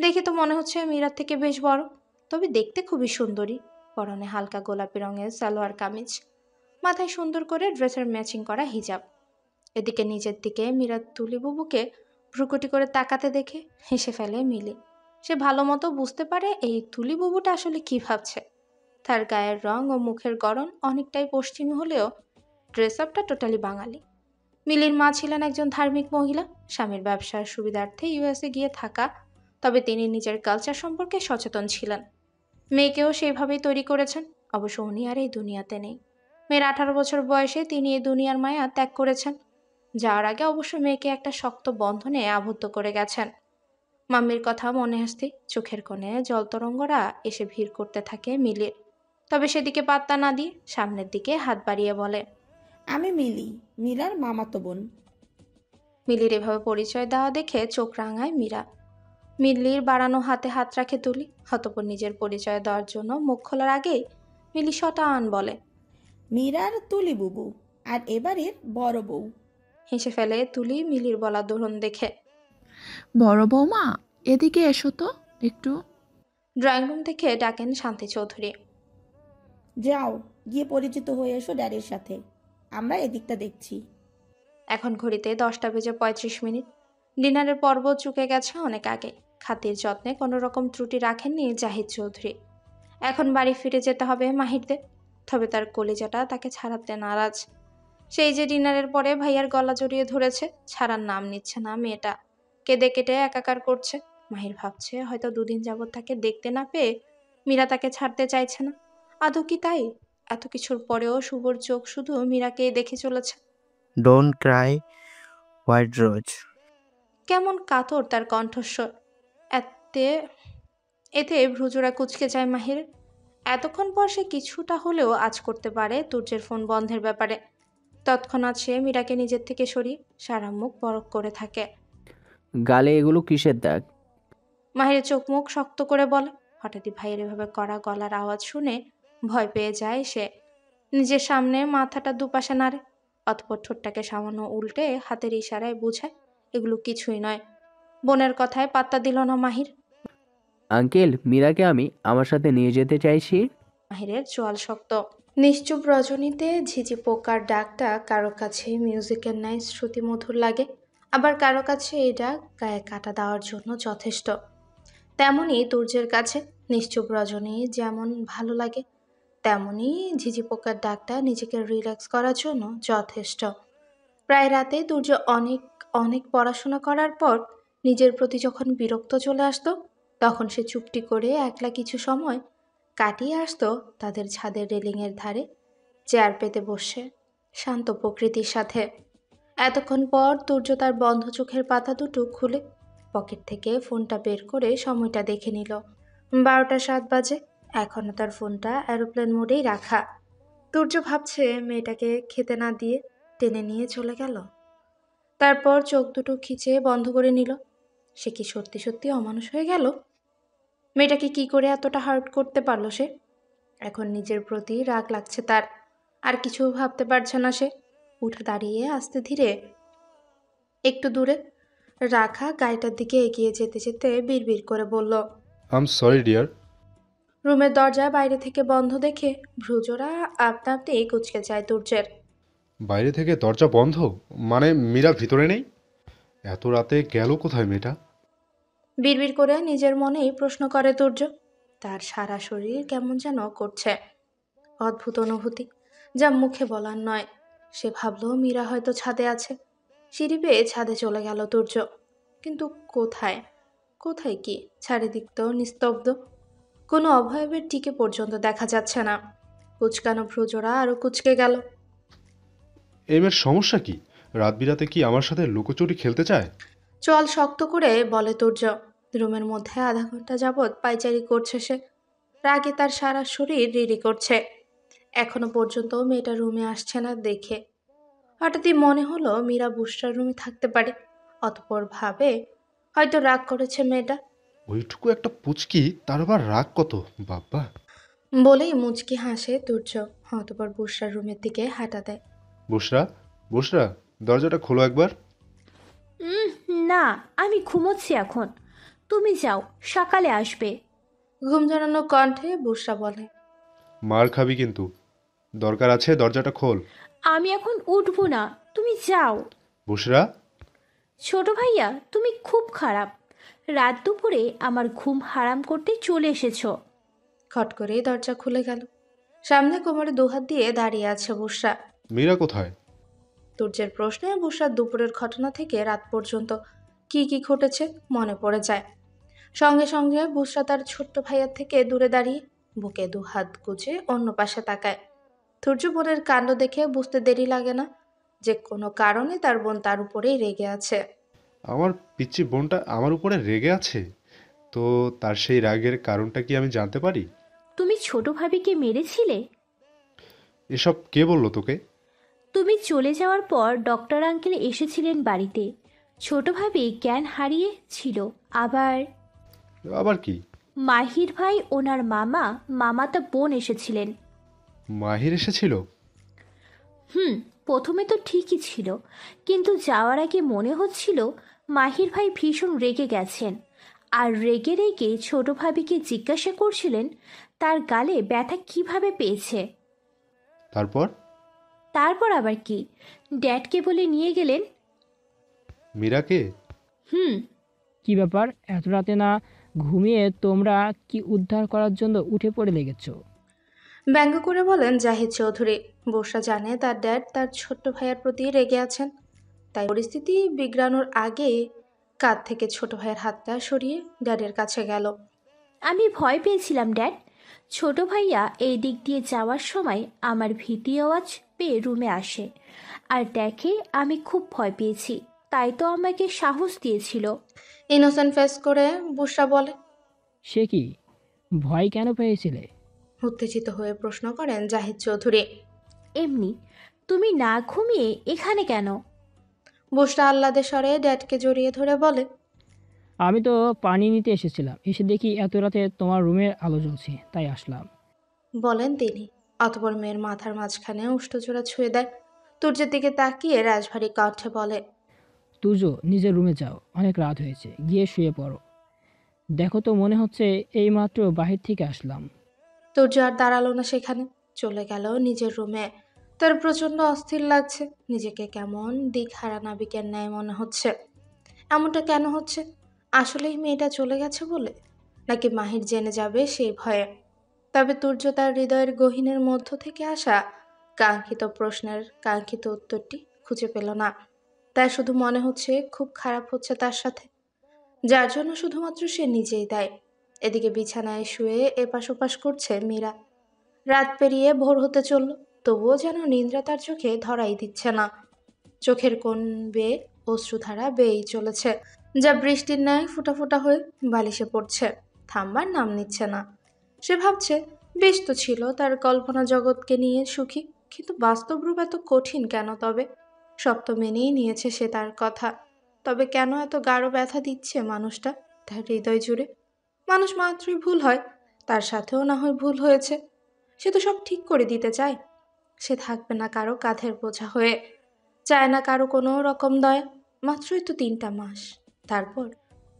দেখে তো মনে হচ্ছে মীরার থেকে বেশ বড়, তবে দেখতে খুবই সুন্দরী। পরনে হালকা গোলাপি রঙের সালোয়ার কামিজ, মাথায় সুন্দর করে ড্রেসের ম্যাচিং করা হিজাব। এদিকে নিজের দিকে মীরার তুলি বুবুকে ভ্রুকুটি করে তাকাতে দেখে হেসে ফেলে মিলি। সে ভালো মতো বুঝতে পারে এই তুলি বুবুটা আসলে কি ভাবছে। তার গায়ের রং ও মুখের গড়ন অনেকটাই পশ্চিমী হলেও ড্রেস আপটা টোটালি বাঙালি। মিলির মা ছিলেন একজন ধার্মিক মহিলা, স্বামীর ব্যবসার সুবিধার্থে ইউএসএ গিয়ে থাকা, তবে তিনি নিজের কালচার সম্পর্কে সচেতন ছিলেন। মেয়েকেও সেইভাবেই তৈরি করেছেন। অবশ্য উনি আর এই দুনিয়াতে নেই। মেয়ের 18 বছর বয়সে তিনি এই দুনিয়ার মায়া ত্যাগ করেছেন। যাওয়ার আগে অবশ্য মেয়েকে একটা শক্ত বন্ধনে আবদ্ধ করে গেছেন। মাম্মির কথা মনে আসতে চোখের কোণে জলতরঙ্গরা এসে ভিড় করতে থাকে মিলির। তবে সেদিকে পাত্তা না দিয়ে সামনের দিকে হাত বাড়িয়ে বলে, আমি মিলি, মীরার মামাতো বোন। মিলির এভাবে পরিচয় দেওয়া দেখে চোখ রাঙায় মীরা। মিলির বাড়ানো হাতে হাত রাখে তুলি। অতঃপর নিজের পরিচয় দেওয়ার জন্য মুখ খোলার আগেই মিলি শটান বলে, মীরার তুলি বুবু, আর এবারের বড় বউ। হেসে ফেলে তুলি মিলির বলা ধরন দেখে। বড় বৌমা, এদিকে এসো তো একটু। ড্রয়িং রুম থেকে ডাকেন শান্তি চৌধুরী। যাও, গিয়ে পরিচিত হয়ে এসো ড্যাডির সাথে, আমরা এদিকটা দেখছি। এখন ঘড়িতে 10টা বেজে 35 মিনিট। ডিনারের পর্ব চুকে গেছে অনেক আগে। খাতির যত্নে কোনো রকম ত্রুটি রাখেননি জাহিদ চৌধুরী। এখন বাড়ি ফিরে যেতে হবে মাহিরদের। তবে তার কলিজাটা তাকে ছাড়াতে নারাজ। সেই যে ডিনারের পরে ভাইয়ার গলা জড়িয়ে ধরেছে, ছাড়ার নাম নিচ্ছে না মেয়েটা। কেঁদে কেটে একাকার করছে। মাহির ভাবছে হয়তো দুদিন যাবৎ তাকে দেখতে না পেয়ে মীরা তাকে ছাড়তে চাইছে না। আদৌ কি তাই? এত কিছুর পরেও শুভর চোখ শুধু মীরাকেই দেখে চলেছে। Don't Cry, white rose. কেমন কাতর তার কণ্ঠস্বর। এতে এতে ভ্রুজোড়া কুঁচকে যায় মাহির। এতক্ষণ পর সে কিছুটা হলেও আঁচ করতে পারে তুর্যের ফোন বন্ধের ব্যাপারে। তৎক্ষণাৎ সে মীরাকে নিজের থেকে সরিয়ে সারা মুখ বরফ করে থাকে। গালে এগুলো কিসের দাগ? মাহিরের চোখ মুখ শক্ত করে বলে। হঠাৎই ভাইয়ের এভাবে কড়া গলার আওয়াজ শুনে ভয় পেয়ে যায় সে। নিজের সামনে মাথাটা দুপাশে নাড়ে। অতঃপর ঠোঁটটাকে সামান্য উল্টে হাতের ইশারায় বুঝায় এগুলো কিছুই নয়। বোনের কথায় পাত্তা দিল না মাহির। আঙ্কেল, মীরাকে আমি আমার সাথে নিয়ে যেতে চাইছি। মাহিরের চোয়াল শক্ত। নিশ্চুপ রজনীতে ঝিঝি পোকার ডাকটা কারো কাছে মিউজিকের ন্যায় শ্রুতিমধুর লাগে, আবার কারো কাছে এই ডাক গায়ে কাটা দেওয়ার জন্য যথেষ্ট। তেমনি তুর্যের কাছে নিশ্চুপ রজনী যেমন ভালো লাগে, তেমনি ঝিঝি পোকার ডাকটা নিজেকে রিল্যাক্স করার জন্য যথেষ্ট। প্রায় রাতে তুর্য অনেক অনেক পড়াশোনা করার পর নিজের প্রতি যখন বিরক্ত চলে আসতো, তখন সে চুপটি করে একলা কিছু সময় কাটিয়ে আসতো তাদের ছাদের রেলিংয়ের ধারে চেয়ার পেতে বসে শান্ত প্রকৃতির সাথে। এতক্ষণ পর তুর্য তার বন্ধ চোখের পাতা দুটো খুলে পকেট থেকে ফোনটা বের করে সময়টা দেখে নিল। 12টা 7 বাজে। এখনও তার ফোনটা এরোপ্লেন মোডেই রাখা। তুর্য ভাবছে মেয়েটাকে খেতে না দিয়ে টেনে নিয়ে চলে গেল। তারপর চোখ দুটো খিচে বন্ধ করে নিল। সে কি সত্যি সত্যি অমানুষ হয়ে গেল? মেয়েটাকে কি করে এতটা হার্ট করতে পারলো সে? এখন নিজের প্রতি রাগ লাগছে তার। আর কিছু ভাবতে পারছে না সে। উঠে দাঁড়িয়ে আস্তে ধীরে একটু দূরে রাখা গাড়িটার দিকে এগিয়ে যেতে যেতে বিড়বিড় করে বলল, আম সরি ডিয়ার। রুমের দরজা বাইরে থেকে বন্ধ দেখে ভ্রুজোড়া আপনা আপনি কুচকে যায় তুর্যের। বাইরে থেকে দরজা বন্ধ? মানে মীরা ভিতরে নেই? এত রাতে গেল কোথায় মেয়েটা? বিড়বিড় করে নিজের মনেই প্রশ্ন করে তুর্য। তার সারা শরীর কেমন যেন করছে। অদ্ভুত অনুভূতি, যা মুখে বলার নয়। সে ভাবল মীরা হয়তো ছাদে আছে। সিঁড়ি বেয়ে ছাদে চলে গেল তুর্য। কিন্তু কোথায়? কোথায় কি? চারিদিক তো নিস্তব্ধ। কোনো অভয়বের টিকে পর্যন্ত দেখা যাচ্ছে না। কুচকানো ভ্রুজোড়া আরো কুচকে গেল। এই মেয়ের সমস্যা কি? রাত বিরাতে কি আমার সাথে লুকোচুরি খেলতে চায়? চল শক্ত করে বলে তুর্য। রুমের মধ্যে আধা ঘন্টা যাবৎ পায়চারি করছে সে। রাগে তার সারা শরীর রিরি করছে। এখনো পর্যন্ত মেয়েটা রুমে আসছে না দেখে হঠাৎই মনে হলো মীরা বুসরার রুমে থাকতে পারে। অতঃপর ভাবে হয়তো রাগ করেছে মেয়েটা। ওইটুকু একটা পুচকি, তার আবার রাগ কত! বাবা! বলেই মুচকি হাসে তুর্য। অতঃপর বুসরার রুমের দিকে হাঁটা দেয়। বুসরা, বুসরা, দরজাটা খোলো একবার। না, আমি ঘুমোচ্ছি এখন। তুমি যাও, সকালে আসবে। ঘুম ঝরানো কণ্ঠে বুসরা বলে। মার খাবি কিন্তু। দরকার আছে দরজাটা খোল। আমি এখন উঠবো না, তুমি যাও। বুশরা। ছোট ভাইয়া, তুমি খুব খারাপ। রাত দুপুরে আমার ঘুম হারাম করতে চলে এসেছো। খট করে দরজা খুলে গেল। সামনে কোমরে দুহাত দিয়ে দাঁড়িয়ে আছে বুসরা। মীরা কোথায়? তুর্যের প্রশ্নে বুসরার দুপুরের ঘটনা থেকে রাত পর্যন্ত কি কি ঘটেছে মনে পড়ে যায়। সঙ্গে সঙ্গে বুসরা তার ছোট্ট ভাইয়ার থেকে দূরে দাঁড়িয়ে বুকে দুহাত গুজে অন্য পাশে তাকায়। তুর্য বোনের কাণ্ড দেখে বুঝতে দেরি লাগে না যে কোনো কারণে তার বোন তার উপরেই রেগে আছে। আমার পিচ্চি বোনটা আমার উপরে রেগে আছে? তো তার সেই রাগের কারণটা কি আমি জানতে পারি? তুমি ছোট ভাবিকে মেরেছিলে? এসব কে বললো তোকে? তুমি চলে যাওয়ার পর ডক্টর আঙ্কেল এসেছিলেন বাড়িতে। ছোট ভাবি জ্ঞান হারিয়ে ছিল। আবার আবার কি? মাহির ভাই ওনার মামাতো বোন এসেছিলেন। মাহির এসেছিল? প্রথমে তো ঠিকই ছিল, কিন্তু যাওয়ার আগে মনে হচ্ছিল মাহির ভাই ভীষণ রেগে গেছেন। আর রেগে রেগে ছোট ভাবিকে জিজ্ঞাসা করছিলেন তার গালে ব্যথা কিভাবে পেয়েছে। তারপর? তারপর আবার কি, ড্যাডকে বলে নিয়ে গেলেন। মীরাকে? কি ব্যাপার, এত রাতে না ঘুমিয়ে তোমরা কি উদ্ধার করার জন্য উঠে পড়ে লেগেছ? ব্যঙ্গ করে বলেন জাহিদ চৌধুরী। বর্ষা জানে তার ড্যাড তার ছোট্ট ভাইয়ের প্রতি রেগে আছেন, তাই পরিস্থিতি বিগড়ানোর আগে কাঁধ থেকে ছোট ভাইয়ের হাতটা সরিয়ে ড্যাডের কাছে গেল। আমি ভয় পেয়েছিলাম ড্যাড। ছোট ভাইয়া এই দিক দিয়ে যাওয়ার সময় আমার ভীতি আওয়াজ পেয়ে রুমে আসে আর দেখে আমি খুব ভয় পেয়েছি, তাই তো আমাকে সাহস দিয়েছিল। ইনোসেন্ট ফেস করে বুসরা বলে। সে কি, ভয় কেন পেয়েছিলে? উত্তেজিত হয়ে প্রশ্ন করেন জাহিদ চৌধুরী। এমনি। তুমি না ঘুমিয়ে এখানে কেন? বুসরা আহ্লাদে স্বরে ড্যাডকে জড়িয়ে ধরে বলে। আমি তো পানি নিতে এসেছিলাম, এসে দেখি এত রাতে তোমার রুমের আলো জ্বলছে, তাই আসলাম। বলেন তিনি। অতপর মেয়ের মাথার মাঝখানে উষ্ঠজোড়া ছুঁয়ে দেয়। তুর্যের দিকে তাকিয়ে রাজভারী কণ্ঠে বলে। তুজো, নিজের রুমে যাও, অনেক রাত হয়েছে, গিয়ে শুয়ে পড়ো। দেখো তো, মনে হচ্ছে এইমাত্র বাহির থেকে আসলাম। তুর্য আর দাঁড়ালো না সেখানে, চলে গেল নিজের রুমে। তার প্রচন্ড অস্থির লাগছে, নিজেকে কেমন দিকহারা নাবিকের ন্যায় মনে হচ্ছে। এমনটা কেন হচ্ছে? আসলেই মেয়েটা চলে গেছে বলে, নাকি মাহির জেনে যাবে সেই ভয়ে? তবে তুর্য তার হৃদয়ের গহীনের মধ্য থেকে আসা কাঙ্ক্ষিত প্রশ্নের কাঙ্ক্ষিত উত্তরটি খুঁজে পেল না। তাই শুধু মনে হচ্ছে খুব খারাপ হচ্ছে তার সাথে, যার জন্য শুধুমাত্র সে নিজেই দায়। এদিকে বিছানায় শুয়ে এপাশ ওপাশ করছে মীরা। রাত পেরিয়ে ভোর হতে চলল, তবুও যেন নিদ্রা তার চোখে ধরাই দিচ্ছে না। চোখের কোণ বেয়ে অশ্রুধারা বেয়েই চলেছে, যা বৃষ্টির ন্যায় ফোঁটা ফোঁটা হয়ে বালিশে পড়ছে, থামবার নাম নিচ্ছে না। সে ভাবছে বেশ তো ছিল তার কল্পনা জগৎকে নিয়ে সুখী, কিন্তু বাস্তব রূপ এত কঠিন কেন তবে? সব তো মেনেই নিয়েছে সে তার কথা, তবে কেন এত গাঢ় ব্যথা দিচ্ছে মানুষটা তার হৃদয় জুড়ে? মানুষ মাত্রই ভুল হয়, তার সাথেও না হয় ভুল হয়েছে। সে তো সব ঠিক করে দিতে চায়। সে থাকবে না কারো কাঁধের বোঝা হয়ে, চায় না কারো কোনো রকম দয়া। মাত্রই তো 3টা মাস। তারপর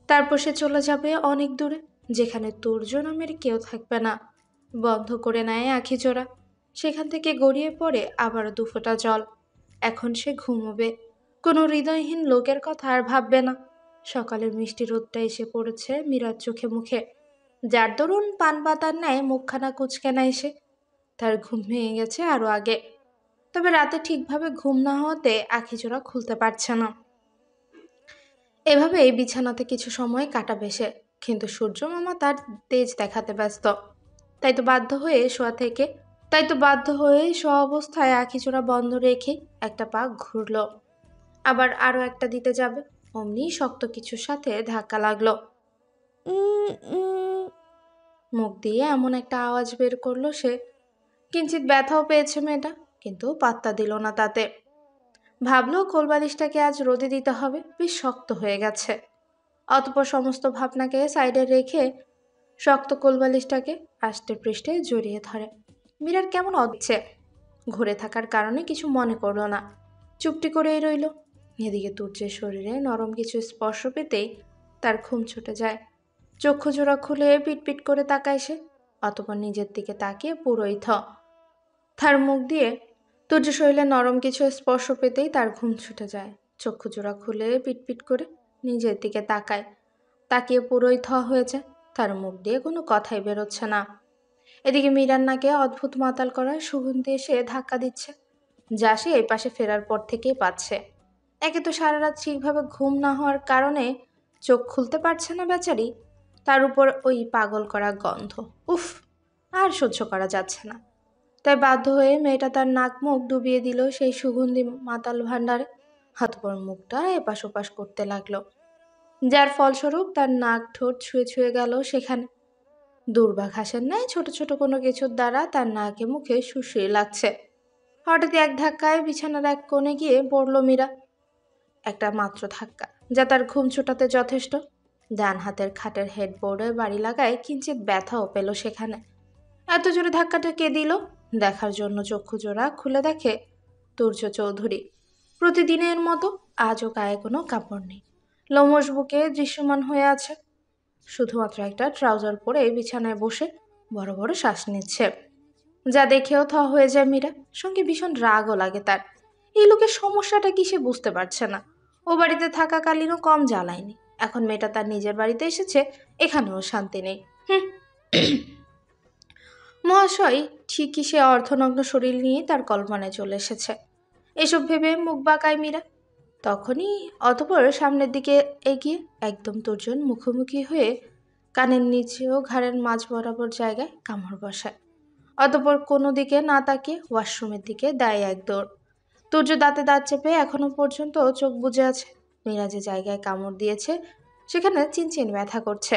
তারপর সে চলে যাবে অনেক দূরে, যেখানে তুর্য নামের কেউ থাকবে না। বন্ধ করে নেয় আখি জোড়া, সেখান থেকে গড়িয়ে পড়ে আবার 2 ফোঁটা জল। এখন সে ঘুমোবে, কোনো হৃদয়হীন লোকের কথা আর ভাববে না। সকালের মিষ্টি রোদটা এসে পড়েছে মীরার চোখে মুখে, যার দরুন পান পাতার ন্যায় মুখখানা কুচকে না এসে তার ঘুম ভেঙে গেছে আরো আগে। তবে রাতে ঠিকভাবে ঘুম না হওয়াতে আখিজোড়া খুলতে পারছে না। এভাবেই বিছানাতে কিছু সময় কাটাবে সে, কিন্তু সূর্য মামা তার তেজ দেখাতে ব্যস্ত। তাই তো বাধ্য হয়ে শোয়া অবস্থায় আখিজোড়া বন্ধ রেখে একটা পা ঘুরল, আবার আরো একটা দিতে যাবে, অমনি শক্ত কিছুর সাথে ধাক্কা লাগলো। মুখ দিয়ে এমন একটা আওয়াজ বের করলো সে। কিঞ্চিত ব্যথাও পেয়েছে মেয়েটা, কিন্তু পাত্তা দিল না তাতে। ভাবলো কোলবালিশটাকে আজ রোদে দিতে হবে, বেশ শক্ত হয়ে গেছে। অতঃপর সমস্ত ভাবনাকে সাইডে রেখে শক্ত কোলবালিশটাকে আষ্টে পৃষ্ঠে জড়িয়ে ধরে। মীরার কেমন অচ্ছে, ঘুরে থাকার কারণে কিছু মনে করলো না, চুপটি করেই রইল। এদিকে তুর্যের শরীরে নরম কিছু স্পর্শ পেতেই তার ঘুম ছুটে যায়। চক্ষু জোড়া খুলে পিটপিট করে তাকায় সে। অতঃপর নিজের দিকে তাকিয়ে পুরোই তার মুখ দিয়ে তুর্য শরীরে নরম কিছু স্পর্শ পেতেই তার ঘুম ছুটে যায়। চক্ষু জোড়া খুলে পিটপিট করে নিজের দিকে তাকিয়ে পুরোই হয়ে যায়। তার মুখ দিয়ে কোনো কথাই বেরোচ্ছে না। এদিকে মীরার নাকে অদ্ভুত মাতাল করার সুগন্ধি এসে ধাক্কা দিচ্ছে, যা সে এই পাশে ফেরার পর থেকেই পাচ্ছে। একে তো সারা রাত ঠিকভাবে ঘুম না হওয়ার কারণে চোখ খুলতে পারছে না বেচারি, তার উপর ওই পাগল করা গন্ধ, উফ, আর সহ্য করা যাচ্ছে না। তাই বাধ্য হয়ে মেয়েটা তার নাক মুখ ডুবিয়ে দিল সেই সুগন্ধি মাতাল ভাণ্ডারে। হাতপর মুখটা এপাশ ওপাশ করতে লাগলো, যার ফলস্বরূপ তার নাক ঠোঁট ছুঁয়ে ছুঁয়ে গেল সেখানে। দুর্বাঘাসের ন্যায় ছোট ছোট কোনো কিছুর দ্বারা তার নাকে মুখে শুষিয়ে লাগছে। হঠাৎ এক ধাক্কায় বিছানার এক কোণে গিয়ে পড়ল মীরা। একটা মাত্র ধাক্কা, যা তার ঘুম ছোটাতে যথেষ্ট। ডান হাতের খাটের হেডবোর্ডে বাড়ি লাগায় কিঞ্চিত ব্যথাও পেল সেখানে। এত জোরে ধাক্কাটা কে দিল দেখার জন্য চক্ষু জোড়া খুলে দেখে তুর্য চৌধুরী। প্রতিদিনের মতো আজও গায়ে কোনো কাপড় নেই, লোমশ বুকে দৃশ্যমান হয়ে আছে। শুধুমাত্র একটা ট্রাউজার পরে বিছানায় বসে বড় বড় শ্বাস নিচ্ছে, যা দেখেও হয়ে যায় মীরা। সঙ্গে ভীষণ রাগও লাগে তার। এই লোকের সমস্যাটা কি সে বুঝতে পারছে না। ও বাড়িতে থাকাকালীনও কম জ্বালায়নি, এখন মেয়েটা তার নিজের বাড়িতে এসেছে, এখানেও শান্তি নেই। মহাশয় ঠিকই সে অর্ধনগ্ন শরীর নিয়ে তার কল্পনায় চলে এসেছে। এসব ভেবে মুখ বাঁকায় মীরা। তখনই অতঃপর সামনের দিকে এগিয়ে একদম তর্জন মুখোমুখি হয়ে কানের নিচে ও ঘাড়ের মাঝ বরাবর জায়গায় কামড় বসায়। অতঃপর কোনো দিকে না তাকিয়ে ওয়াশরুমের দিকে দেয় এক দৌড়। তুর্য দাঁতে দাঁত চেপে এখনো পর্যন্ত চোখ বুজে আছে। মীরা যে জায়গায় কামড় দিয়েছে সেখানে চিনচিন ব্যথা করছে।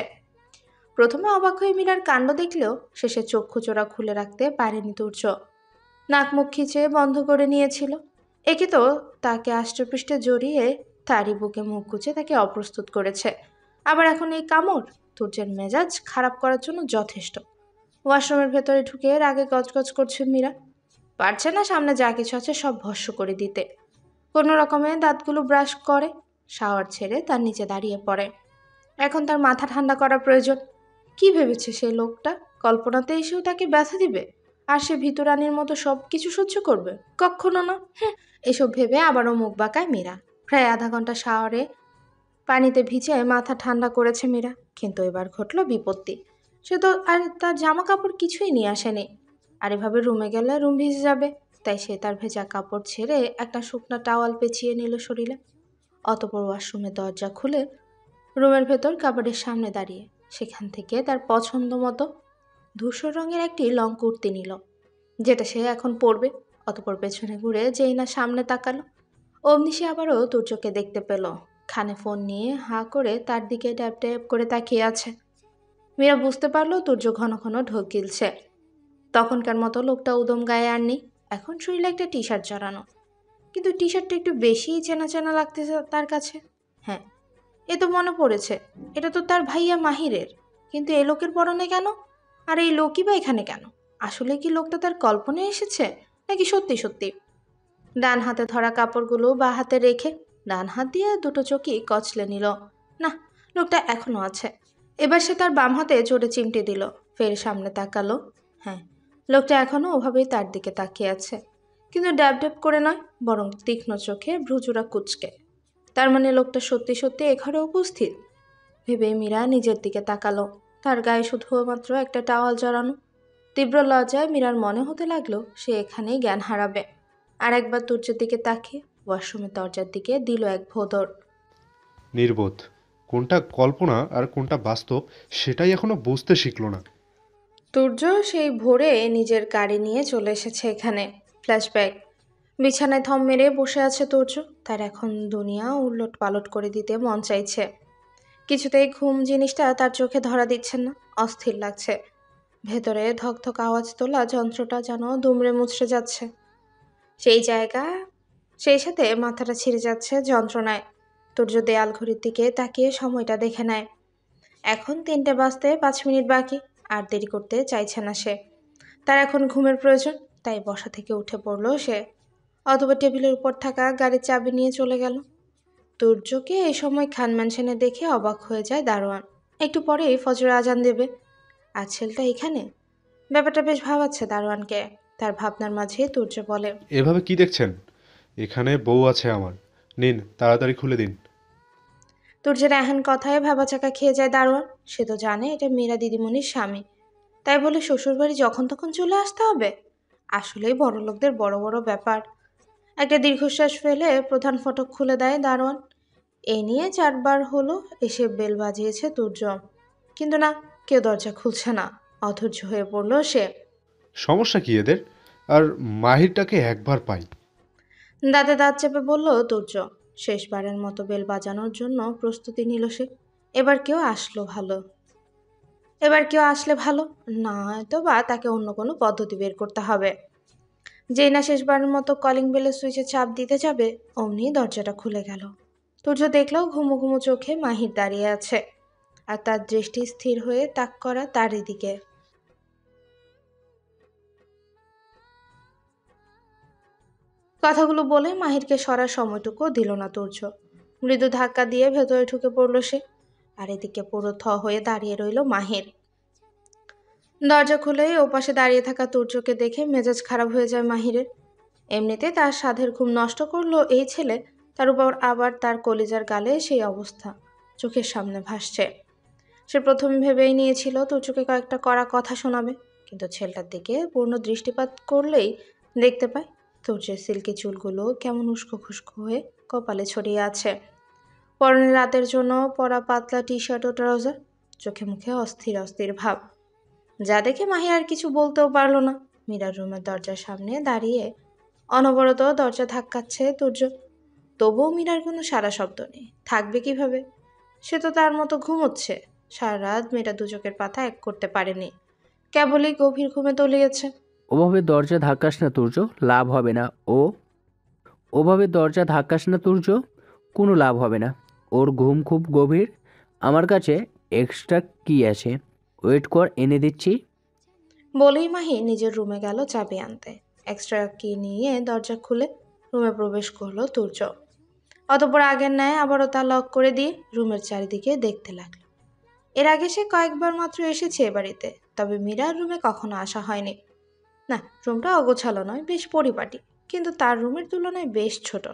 প্রথমে অবাক হয়ে মীরার কাণ্ড দেখলেও শেষে চক্ষু চোরা খুলে রাখতে পারেনি তুর্য। নাক মুখ খিচে বন্ধ করে নিয়েছিল। একে তো তাকে আষ্টপৃষ্টে জড়িয়ে তারই বুকে মুখ গুজে তাকে অপ্রস্তুত করেছে, আবার এখন এই কামড় তুর্যের মেজাজ খারাপ করার জন্য যথেষ্ট। ওয়াশরুমের ভেতরে ঢুকে রাগে গজগজ করছে মীরা। পারছে না সামনে যা কিছু আছে সব ভস্ম করে দিতে। কোনো রকমে দাঁতগুলো ব্রাশ করে শাওয়ার ছেড়ে তার নিচে দাঁড়িয়ে পড়ে। এখন তার মাথা ঠান্ডা করা প্রয়োজন। কি ভেবেছে সেই লোকটা? কল্পনাতে এসেও তাকে ব্যথা দিবে আর সে ভিতরানির মতো সব কিছু সহ্য করবে? কখনো না। এসব ভেবে আবারও মুখ বাঁকায় মীরা। প্রায় আধা ঘন্টা শাওয়ারে পানিতে ভিজে মাথা ঠান্ডা করেছে মীরা, কিন্তু এবার ঘটল বিপত্তি। সে তো আর তার জামা কাপড় কিছুই নিয়ে আসেনি, আর এভাবে রুমে গেলে রুম ভিজে যাবে। তাই সে তার ভেজা কাপড় ছেড়ে একটা শুকনা টাওয়াল পেঁচিয়ে নিল শরীরে। অতঃপর ওয়াশরুমের দরজা খুলে রুমের ভেতর কাপড়ের সামনে দাঁড়িয়ে সেখান থেকে তার পছন্দ মতো ধূসর রঙের একটি লং কুর্তি নিল, যেটা সে এখন পরবে। অতঃপর পেছনে ঘুরে যেই না সামনে তাকালো, অমনি সে আবারও তুর্যকে দেখতে পেল। কানে ফোন নিয়ে হাঁ করে তার দিকে ট্যাপ ট্যাপ করে তাকিয়ে আছে। মীরা বুঝতে পারলো তুর্য ঘন ঘন ঢোক গিলছে। তখনকার মতো লোকটা উদম গায়ে আর নেই, এখন শরীরে একটা টি শার্ট জড়ানো, কিন্তু টি শার্টটা একটু বেশিই চেনা চেনা লাগতেছে তার কাছে। হ্যাঁ, এ তো মনে পড়েছে, এটা তো তার ভাইয়া মাহিরের। কিন্তু এই লোকের পরনে কেন? আর এই লোকই বা এখানে কেন? আসলে কি লোকটা তার কল্পনায় এসেছে নাকি সত্যি সত্যি? ডান হাতে ধরা কাপড়গুলো বা হাতে রেখে ডান হাত দিয়ে দুটো চোখই কচলে নিল। না, লোকটা এখনো আছে। এবার সে তার বাম হাতে জোরে চিমটি দিল, ফের সামনে তাকালো। হ্যাঁ, লোকটা এখনো ওভাবেই তার দিকে তাকিয়ে আছে, কিন্তু ড্যাব ড্যাব করে নয়, বরং তীক্ষ্ণ চোখে ভ্রুজোড়া কুচকে। তার মানে লোকটা সত্যি সত্যি এ ঘরে উপস্থিত। ভেবে মীরা নিজের দিকে তাকালো। তার গায়ে শুধুমাত্র একটা টাওয়াল জড়ানো। তীব্র লজ্জায় মীরার মনে হতে লাগলো সে এখানেই জ্ঞান হারাবে। আর একবার তুর্যের দিকে তাকিয়ে ওয়াশরুমের দরজার দিকে দিল এক ভোঁদড়। নির্বোধ, কোনটা কল্পনা আর কোনটা বাস্তব সেটাই এখনো বুঝতে শিখলো না। তুর্য সেই ভোরে নিজের গাড়ি নিয়ে চলে এসেছে এখানে। ফ্ল্যাশব্যাক। বিছানায় থম মেরে বসে আছে তুর্য। তার এখন দুনিয়া উলট পালট করে দিতে মন চাইছে। কিছুতেই ঘুম জিনিসটা তার চোখে ধরা দিচ্ছেন না, অস্থির লাগছে। ভেতরে ধকধক আওয়াজ তোলা যন্ত্রটা যেন দুমড়ে মুচড়ে যাচ্ছে। সেই সাথে মাথাটা ছিঁড়ে যাচ্ছে যন্ত্রণায়। তুর্য দেয়াল ঘড়ির দিকে তাকিয়ে সময়টা দেখে নেয়। এখন 3টে বাজতে 5 মিনিট বাকি, আর দেরি করতে চাইছে না সে। তার এখন ঘুমের প্রয়োজন, তাই বসা থেকে উঠে পড়ল সে। অথবা টেবিলের উপর থাকা গাড়ির চাবি নিয়ে চলে গেল। তুর্যকে এই সময় খান ম্যানশনে দেখে অবাক হয়ে যায় দারোয়ান। একটু পরেই ফজর আজান দেবে। আর ছেলেটা এখানে? ব্যাপারটা বেশ ভাবাচ্ছে দারোয়ানকে। তার ভাবনার মাঝে তুর্য বলে, এভাবে কি দেখছেন? এখানে বউ আছে আমার। নিন, তাড়াতাড়ি খুলে দিন। তুর্যের এহেন কথায় ভাবাচাকা খেয়ে যায় দারোয়ান। সে তো জানে এটা মীরা দিদিমণির স্বামী, তাই বলে শ্বশুরবাড়ি যখন তখন চলে আসতে হবে? আসলেই বড় লোকদের বড় বড় ব্যাপার। একটা দীর্ঘশ্বাস ফেলে প্রধান ফটক খুলে দেয় দারোয়ান। এই নিয়ে 4বার হলো এসে বেল বাজিয়েছে তুর্য, কিন্তু না, কেউ দরজা খুলছে না। অধৈর্য হয়ে পড়ল সে। সমস্যা কি এদের? আর মাহিরটাকে একবার পাই। দাঁতে দাঁত চেপে বলল তুর্য। শেষবারের মতো বেল বাজানোর জন্য প্রস্তুতি নিল সে। এবার কেউ আসলো ভালো, এবার কেউ আসলে ভালো, নয়তো বা তাকে অন্য কোনো পদ্ধতি বের করতে হবে। যেই না শেষবারের মতো কলিং বেলের সুইচে চাপ দিতে যাবে, অমনি দরজাটা খুলে গেল। তুর্য দেখলো ঘুমো ঘুমো চোখে মাহির দাঁড়িয়ে আছে, আর তার দৃষ্টি স্থির হয়ে তাক করা তারই দিকে। কথাগুলো বলে মাহিরকে সরার সময়টুকুও দিল না তুর্য। মৃদু ধাক্কা দিয়ে ভেতরে ঢুকে পড়ল সে। আর এদিকে পুরো থ হয়ে দাঁড়িয়ে রইল মাহির। দরজা খুলেই ওপাশে দাঁড়িয়ে থাকা তুর্যকে দেখে মেজাজ খারাপ হয়ে যায় মাহিরের। এমনিতে তার সাধের ঘুম নষ্ট করলো এই ছেলে, তার উপর আবার তার কলিজার গালে সেই অবস্থা চোখের সামনে ভাসছে। সে প্রথমে ভেবেই নিয়েছিল তুর্যকে কয়েকটা কড়া কথা শোনাবে, কিন্তু ছেলেটার দিকে পূর্ণ দৃষ্টিপাত করলেই দেখতে পায় তুর্যের সিল্কি চুলগুলো কেমন উস্কো খুস্কো হয়ে কপালে ছড়িয়ে আছে। পরনে রাতের জন্য পরা পাতলা টি শার্ট ও ট্রাউজার, চোখে মুখে অস্থির অস্থির ভাব, যা দেখে মাহি আর কিছু বলতেও পারল না। মীরার রুমের দরজার সামনে দাঁড়িয়ে অনবরত দরজা ধাক্কাচ্ছে তুর্য, তবুও মীরার কোনো সারা শব্দ নেই। থাকবে কিভাবে? সে তো তার মতো ঘুমোচ্ছে। সারা রাত মেয়েটা দু চোখের পাতা এক করতে পারেনি, কেবলই গভীর ঘুমে তলিয়েছে। ওভাবে দরজা ধাক্কাস না তুর্য, লাভ হবে না। ওভাবে দরজা ধাক্কাস না তুর্য, কোনো লাভ হবে না। ওর ঘুম খুব গভীর। আমার কাছে এক্সট্রা কি আছে, ওয়েট কর, এনে দিচ্ছি। বলেই মাহি নিজের রুমে গেল চাবি আনতে। এক্সট্রা কি নিয়ে দরজা খুলে রুমে প্রবেশ করলো তুর্য। অতঃপর আগের ন্যায় আবারও তা লক করে দিয়ে রুমের চারিদিকে দেখতে লাগলো। এর আগে সে কয়েকবার মাত্র এসেছে এ বাড়িতে, তবে মীরার রুমে কখনো আসা হয়নি। না, রুমটা অগোছালো নয়, বেশ পরিপাটি, কিন্তু তার রুমের তুলনায় বেশ ছোট।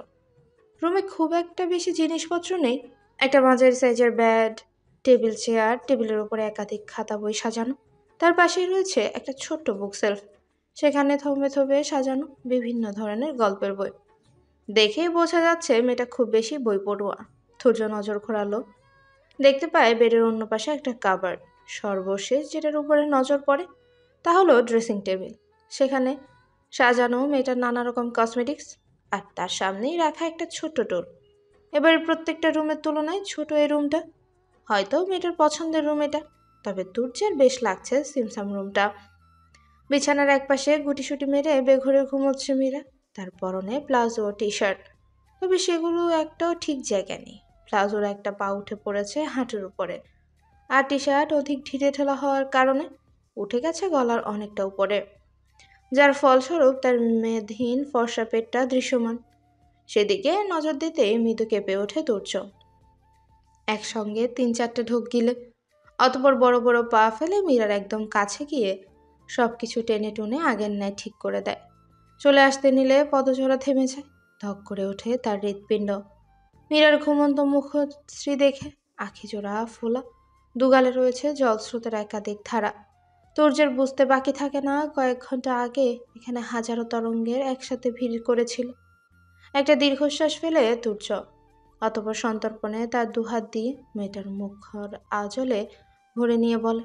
রুমে খুব একটা বেশি জিনিসপত্র নেই। একটা মাঝারি সাইজের বেড, টেবিল চেয়ার, টেবিলের উপরে একাধিক খাতা বই সাজানো। তার পাশেই রয়েছে একটা ছোট্ট বুক সেলফ, সেখানে থমে থমে সাজানো বিভিন্ন ধরনের গল্পের বই। দেখেই বোঝা যাচ্ছে মেয়েটা খুব বেশি বই পড়ুয়া। সূর্য নজর ঘোরালো, দেখতে পায় বেডের অন্য পাশে একটা কাবার্ড। সর্বশেষ যেটার উপরে নজর পড়ে তা হলো ড্রেসিং টেবিল। সেখানে সাজানো মেয়েটার নানা রকম কসমেটিক্স, আর তার সামনেই রাখা একটা ছোট্ট টুল। এবারে প্রত্যেকটা রুমের তুলনায় ছোট এই রুমটা। হয়তো মেয়েটার পছন্দের রুম এটা, তবে তুর্যের বেশ লাগছে সিমসাম রুমটা। বিছানার একপাশে গুটিসুটি মেরে বেঘরে ঘুমোচ্ছে মীরা। তার পরনে প্লাজো ও টি শার্ট, তবে সেগুলো একটাও ঠিক জায়গায় নেই। প্লাজোর একটা পা উঠে পড়েছে হাঁটুর উপরে, আর টি শার্ট অধিক ঢিলে ঢালা হওয়ার কারণে উঠে গেছে গলার অনেকটা উপরে, যার ফলস্বরূপ তার মেদহীন ফর্সা পেটটা দৃশ্যমান। সেদিকে নজর দিতেই মৃদু কেঁপে ওঠে তুর্য। একসঙ্গে 3-4টে ঢোক গিলে অতপর বড় বড় পা ফেলে মীরার একদম কাছে গিয়ে সবকিছু টেনে টুনে আগের ন্যায় ঠিক করে দেয়। চলে আসতে নিলে পদজোড়া থেমে যায়। ধক করে ওঠে তার হৃৎপিণ্ড। মীরার ঘুমন্ত মুখশ্রী দেখে আখি জোড়া ফোলা, দুগালে রয়েছে জলস্রোতের একাধিক ধারা। তুর্যের বুঝতে বাকি থাকে না কয়েক ঘন্টা আগে এখানে হাজারো তরঙ্গের একসাথে ভিড় করেছিল। একটা দীর্ঘশ্বাস ফেলে তুর্য অতপর সন্তর্পণে তার দুহাত দিয়ে মেয়েটার মুখর আঁচলে ভরে নিয়ে বলে,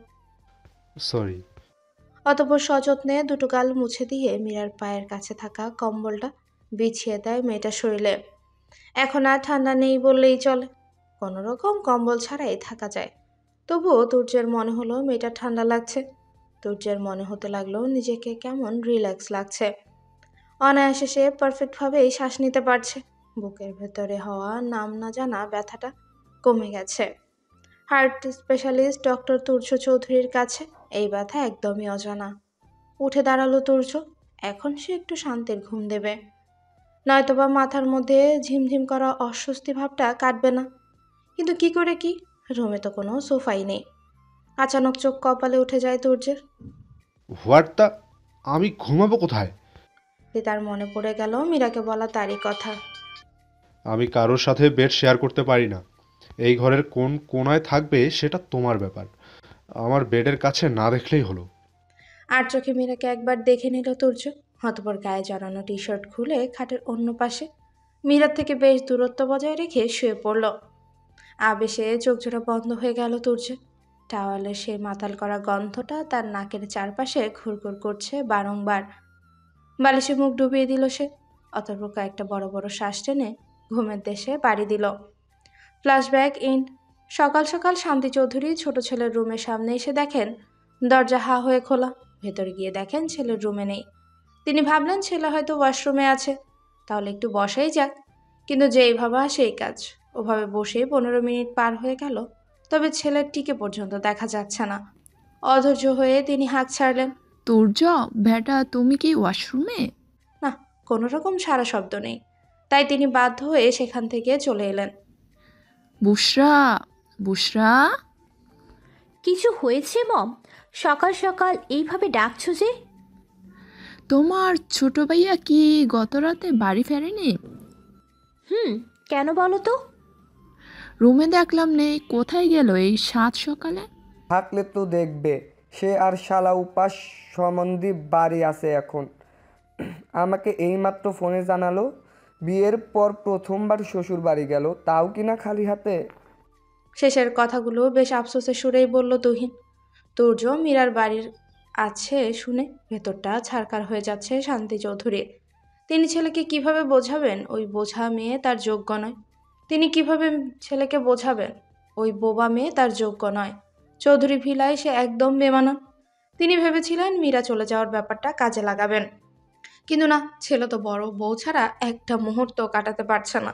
সরি। অতপর সযত্নে দুটো গাল মুছে দিয়ে মীরার পায়ের কাছে থাকা কম্বলটা বিছিয়ে দেয় মেয়েটার শরীরে। এখন আর ঠান্ডা নেই বললেই চলে, কোনো রকম কম্বল ছাড়াই থাকা যায়। তবুও তুর্যের মনে হলো মেয়েটা ঠান্ডা লাগছে। তুর্যের মনে হতে লাগলো নিজেকে কেমন রিল্যাক্স লাগছে। অনায়াসে সে পারফেক্টভাবেই শ্বাস নিতে পারছে। বুকের ভেতরে হওয়া নাম না জানা ব্যথাটা কমে গেছে। হার্ট স্পেশালিস্ট ডক্টর তুর্য চৌধুরীর কাছে এই ব্যথা একদমই অজানা। উঠে দাঁড়ালো তুর্য। এখন সে একটু শান্তির ঘুম দেবে, নয়তোবা মাথার মধ্যে ঝিমঝিম করা অস্বস্তি ভাবটা কাটবে না। কিন্তু কি করে কি? রুমে তো কোনো সোফাই নেই। আচানক চোখ কপালে উঠে যায় তুর্যের। হোয়াট দ্য, আমি ঘুমাবো কোথায়? তার মনে পড়ে গেল মীরাকে বলা তারই কথা। আমি কারোর সাথে বেড শেয়ার করতে পারি না। এই ঘরের কোন কোনায় থাকবে সেটা তোমার ব্যাপার, আমার বেডের কাছে না দেখলেই হলো। আর চোখে মীরাকে একবার দেখে নিল তুর্য, অতঃপর গায়ে জড়ানো টি শার্ট খুলে খাটের অন্য পাশে মীরার থেকে বেশ দূরত্ব বজায় রেখে শুয়ে পড়ল। আবেশে চোখজোড়া বন্ধ হয়ে গেল তুর্যের। টাওয়ালের সেই মাতাল করা গন্ধটা তার নাকের চারপাশে ঘুরঘুর করছে বারংবার। বালিশে মুখ ডুবিয়ে দিল সে, অতঃপর কয়েকটা বড় বড় শ্বাস টেনে ঘুমের দেশে পাড়ি দিল। Flashback in. সকাল সকাল শান্তি চৌধুরী ছোট ছেলের রুমের সামনে এসে দেখেন দরজা হা হয়ে খোলা। ভেতরে গিয়ে দেখেন ছেলের রুমে নেই। তিনি ভাবলেন ছেলে হয়তো ওয়াশরুমে আছে, তাহলে একটু বসাই যাক। কিন্তু যেই ভাবা সেই কাজ, ওভাবে বসে 15 মিনিট পার হয়ে গেল, তবে ছেলের টিকে পর্যন্ত দেখা যাচ্ছে না। অধৈর্য হয়ে তিনি হাঁক ছাড়লেন। তুর্য, বেটা তুমি কি ওয়াশরুমে? না, কোনো রকম সারা শব্দ নেই। তাই তিনি বাধ্য হয়ে সেখান থেকে চলে এলেন। বুশরা, বুশরা। কিছু হয়েছে মম? সকাল সকাল এইভাবে ডাকছো যে? তোমার ছোট ভাইয়া কি গত রাতে বাড়ি ফেরেনি? কেন বলো তো? রুমে দেখলাম নেই, কোথায় গেল এই সাত সকালে? থাকলে তো দেখবে, সে আর শালা উপাস সম্বন্ধী বাড়ি আছে এখন। আমাকে এইমাত্র ফোনে জানালো বিয়ের পর প্রথমবার শ্বশুর বাড়ি গেল, তাও কিনা খালি হাতে। শেষের কথাগুলো বেশ আফসোসের সুরেই বলল তুহিন। তুর্য মীরার বাড়ির আছে শুনে ভেতরটা ছারকার হয়ে যাচ্ছে শান্তি চৌধুরীর। তিনি ছেলেকে কিভাবে বোঝাবেন ওই বোঝা মেয়ে তার যোগ্য নয়? তিনি কিভাবে ছেলেকে বোঝাবেন ওই বোবা মেয়ে তার যোগ্য নয়? চৌধুরী ভিলায় সে একদম বেমানান। তিনি ভেবেছিলেন মীরা চলে যাওয়ার ব্যাপারটা কাজে লাগাবেন, কিন্তু না, ছেলে তো বড় বউ ছাড়া একটা মুহূর্ত কাটাতে পারছে না।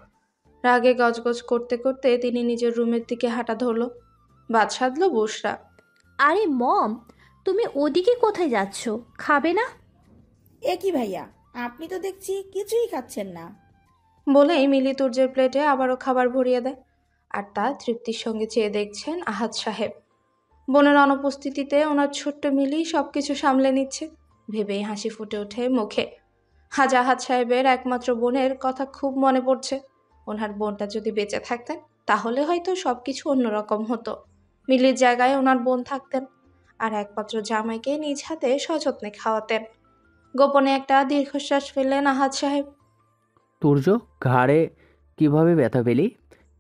রাগে গজগজ করতে করতে তিনি নিজের রুমের দিকে হাঁটা ধরল। বাদ সাধল বুশরা। আরে মম, তুমি ওদিকে কোথায় যাচ্ছ? খাবে না? এ কি ভাইয়া, আপনি তো দেখছি কিছুই খাচ্ছেন না। বলেই মিলি তুর্যের প্লেটে আবারও খাবার ভরিয়ে দেয়। আর তা তৃপ্তির সঙ্গে চেয়ে দেখছেন আহাদ সাহেব। বোনের অনুপস্থিতিতে ওনার ছোট্ট মিলি সবকিছু সামলে নিচ্ছে ভেবেই হাসি ফুটে ওঠে মুখে। আহাদ সাহেবের একমাত্র বোনের কথা খুব মনে পড়ছে। ওনার বোনটা যদি বেঁচে থাকতেন তাহলে হয়তো সবকিছু অন্যরকম হতো। মিলির জায়গায় ওনার বোন থাকতেন, আর একমাত্র জামাইকে নিজ হাতে সযত্নে খাওয়াতেন। গোপনে একটা দীর্ঘশ্বাস ফেললেন আহাদ সাহেব। তুর্য, ঘাড়ে কিভাবে ব্যথা পেলি?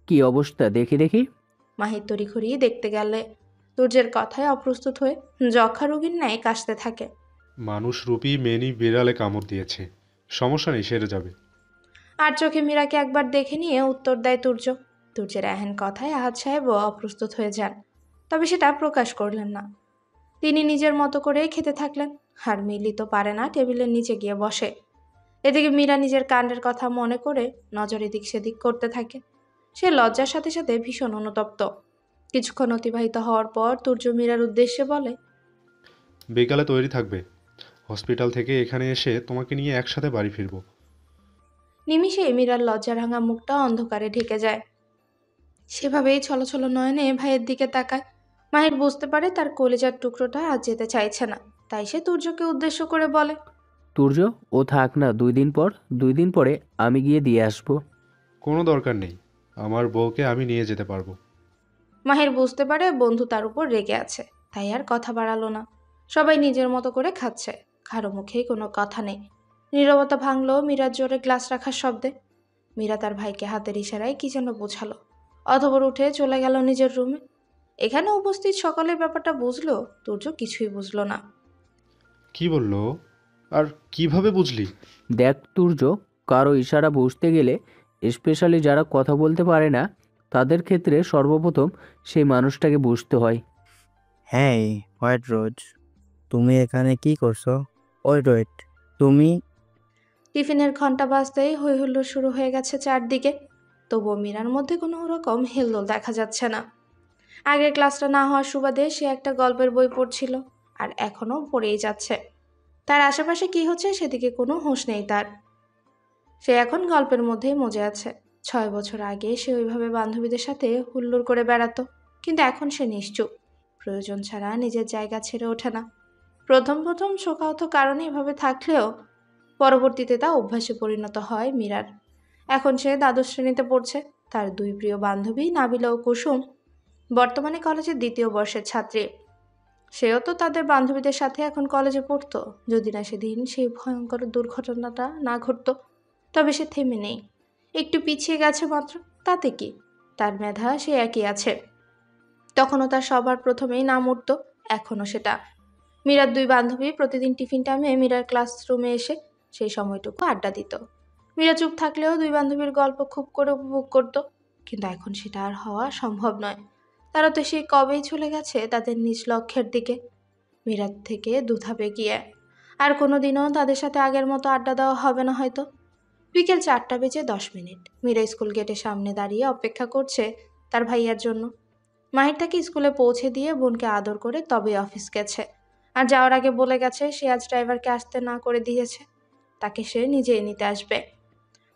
কি অবস্থা দেখি দেখি। মাহির তড়িঘড়ি দেখতে গেলে তুর্যের কথায় অপ্রস্তুত হয়ে যক্ষা রোগীর ন্যায় কাশতে থাকে। মানুষ রূপী মেনি বিড়ালে কামড় দিয়েছে, সমস্যা নেই, সেরে যাবে। আর চোখে মীরাকে একবার দেখে নিয়ে উত্তর দেয় তুর্য। তুর্যের এহেন কথায় আহাদ সাহেবও অপ্রস্তুত হয়ে যান, তবে সেটা প্রকাশ করলেন না। তিনি নিজের মতো করেই খেতে থাকলেন। আর মিলি তো পারে না টেবিলের নিচে গিয়ে বসে। এদিকে মীরা নিজের কাণ্ডের কথা মনে করে নজর এদিক সেদিক করতে থাকে। সে লজ্জার সাথে সাথে ভীষণ অনুতপ্ত। কিছুক্ষণ অতিবাহিত হওয়ার পর তুর্য মীরার উদ্দেশ্যে বলে, বিকালে তৈরি থাকবে, হসপিটাল থেকে এখানে এসে তোমাকে নিয়ে একসাথে বাড়ি ফিরবো। নিমিষে মীরার লজ্জা রাঙা মুখটা অন্ধকারে ঢেকে যায়। সেভাবেই ছলছল নয়নে ভাইয়ের দিকে তাকায়। মাহির বুঝতে পারে তার কলিজার টুকরোটা আজ যেতে চাইছে না, তাই সে তুর্যকে উদ্দেশ্য করে বলে, তুর্য, ও থাক না, 2 দিন পর, 2 দিন পরে আমি গিয়ে দিয়ে আসবো। কোনো দরকার নেই, আমার বউকে আমি নিয়ে যেতে পারবো। মাহির বুঝতে পারে বন্ধু তার উপর রেগে আছে, তাই আর কথা বাড়ালো না। সবাই নিজের মতো করে খাচ্ছে, কারো মুখেই কোনো কথা নেই। নীরবতা ভাঙলো মীরার জোরে গ্লাস রাখার শব্দে। মীরা তার ভাইকে হাতের ইশারায় কি যেন বোঝালো, অতঃপর উঠে চলে গেল নিজের রুমে। এখানে উপস্থিত সকলের ব্যাপারটা বুঝলো, তুর্য কিছুই বুঝলো না। কি বললো আর কিভাবে বুঝলি? দেখ তুর্য, কারো ইশারা বুঝতে গেলে, স্পেশালি যারা কথা বলতে পারে না, তাদের ক্ষেত্রে সর্বপ্রথম সেই মানুষটাকে বুঝতে হয়। হ্যাঁ, হোয়াইট রোজ, তুমি এখানে কি করছো? ওয়েট, তুমি? টিফিনের ঘন্টা বাজতেই হৈ হুল্লোড় শুরু হয়ে গেছে চারদিকে। তবুও মীরার মধ্যে কোনো রকম হেলদোল দেখা যাচ্ছে না। আগের ক্লাসটা না হওয়ার সুবাদে সে একটা গল্পের বই পড়ছিল, আর এখনও পড়েই যাচ্ছে। তার আশেপাশে কি হচ্ছে সেদিকে কোনো হুঁশ নেই তার। সে এখন গল্পের মধ্যেই মজে আছে। 6 বছর আগে সে ওইভাবে বান্ধবীদের সাথে হুল্লোড় করে বেড়াতো, কিন্তু এখন সে নিশ্চুপ। প্রয়োজন ছাড়া নিজের জায়গা ছেড়ে ওঠে না। প্রথম প্রথম শোকাহত কারণে এভাবে থাকলেও পরবর্তীতে তা অভ্যাসে পরিণত হয় মীরার। এখন সে দ্বাদশ শ্রেণীতে পড়ছে। তার দুই প্রিয় বান্ধবী নাবিলা ও কুসুম বর্তমানে কলেজের দ্বিতীয় বর্ষের ছাত্রী। সেও তো তাদের বান্ধবীদের সাথে এখন কলেজে পড়তো, যদি না সেদিন সেই ভয়ঙ্কর দুর্ঘটনাটা না ঘটতো। তবে সে থেমে নেই, একটু পিছিয়ে গেছে মাত্র। তাতে কি, তার মেধা সে একই আছে। তখনও তার সবার প্রথমেই নাম উঠত, এখনও সেটা। মীরার দুই বান্ধবী প্রতিদিন টিফিন টাইমে মীরার ক্লাসরুমে এসে সেই সময়টুকু আড্ডা দিত। মীরা চুপ থাকলেও দুই বান্ধবীর গল্প খুব করে উপভোগ করত। কিন্তু এখন সেটা আর হওয়া সম্ভব নয়। তারা তো সেই কবেই চলে গেছে তাদের নিজ লক্ষ্যের দিকে, মীরার থেকে দুধাপে গিয়ে। আর কোনোদিনও তাদের সাথে আগের মতো আড্ডা দেওয়া হবে না হয়তো। বিকেল 4:10। মীরা স্কুল গেটের সামনে দাঁড়িয়ে অপেক্ষা করছে তার ভাইয়ার জন্য। মাহির তাকে স্কুলে পৌঁছে দিয়ে বোনকে আদর করে তবেই অফিস গেছে। আর যাওয়ার আগে বলে গেছে সে আজ ড্রাইভারকে আসতে না করে দিয়েছে, তাকে সে নিজেই নিতে আসবে।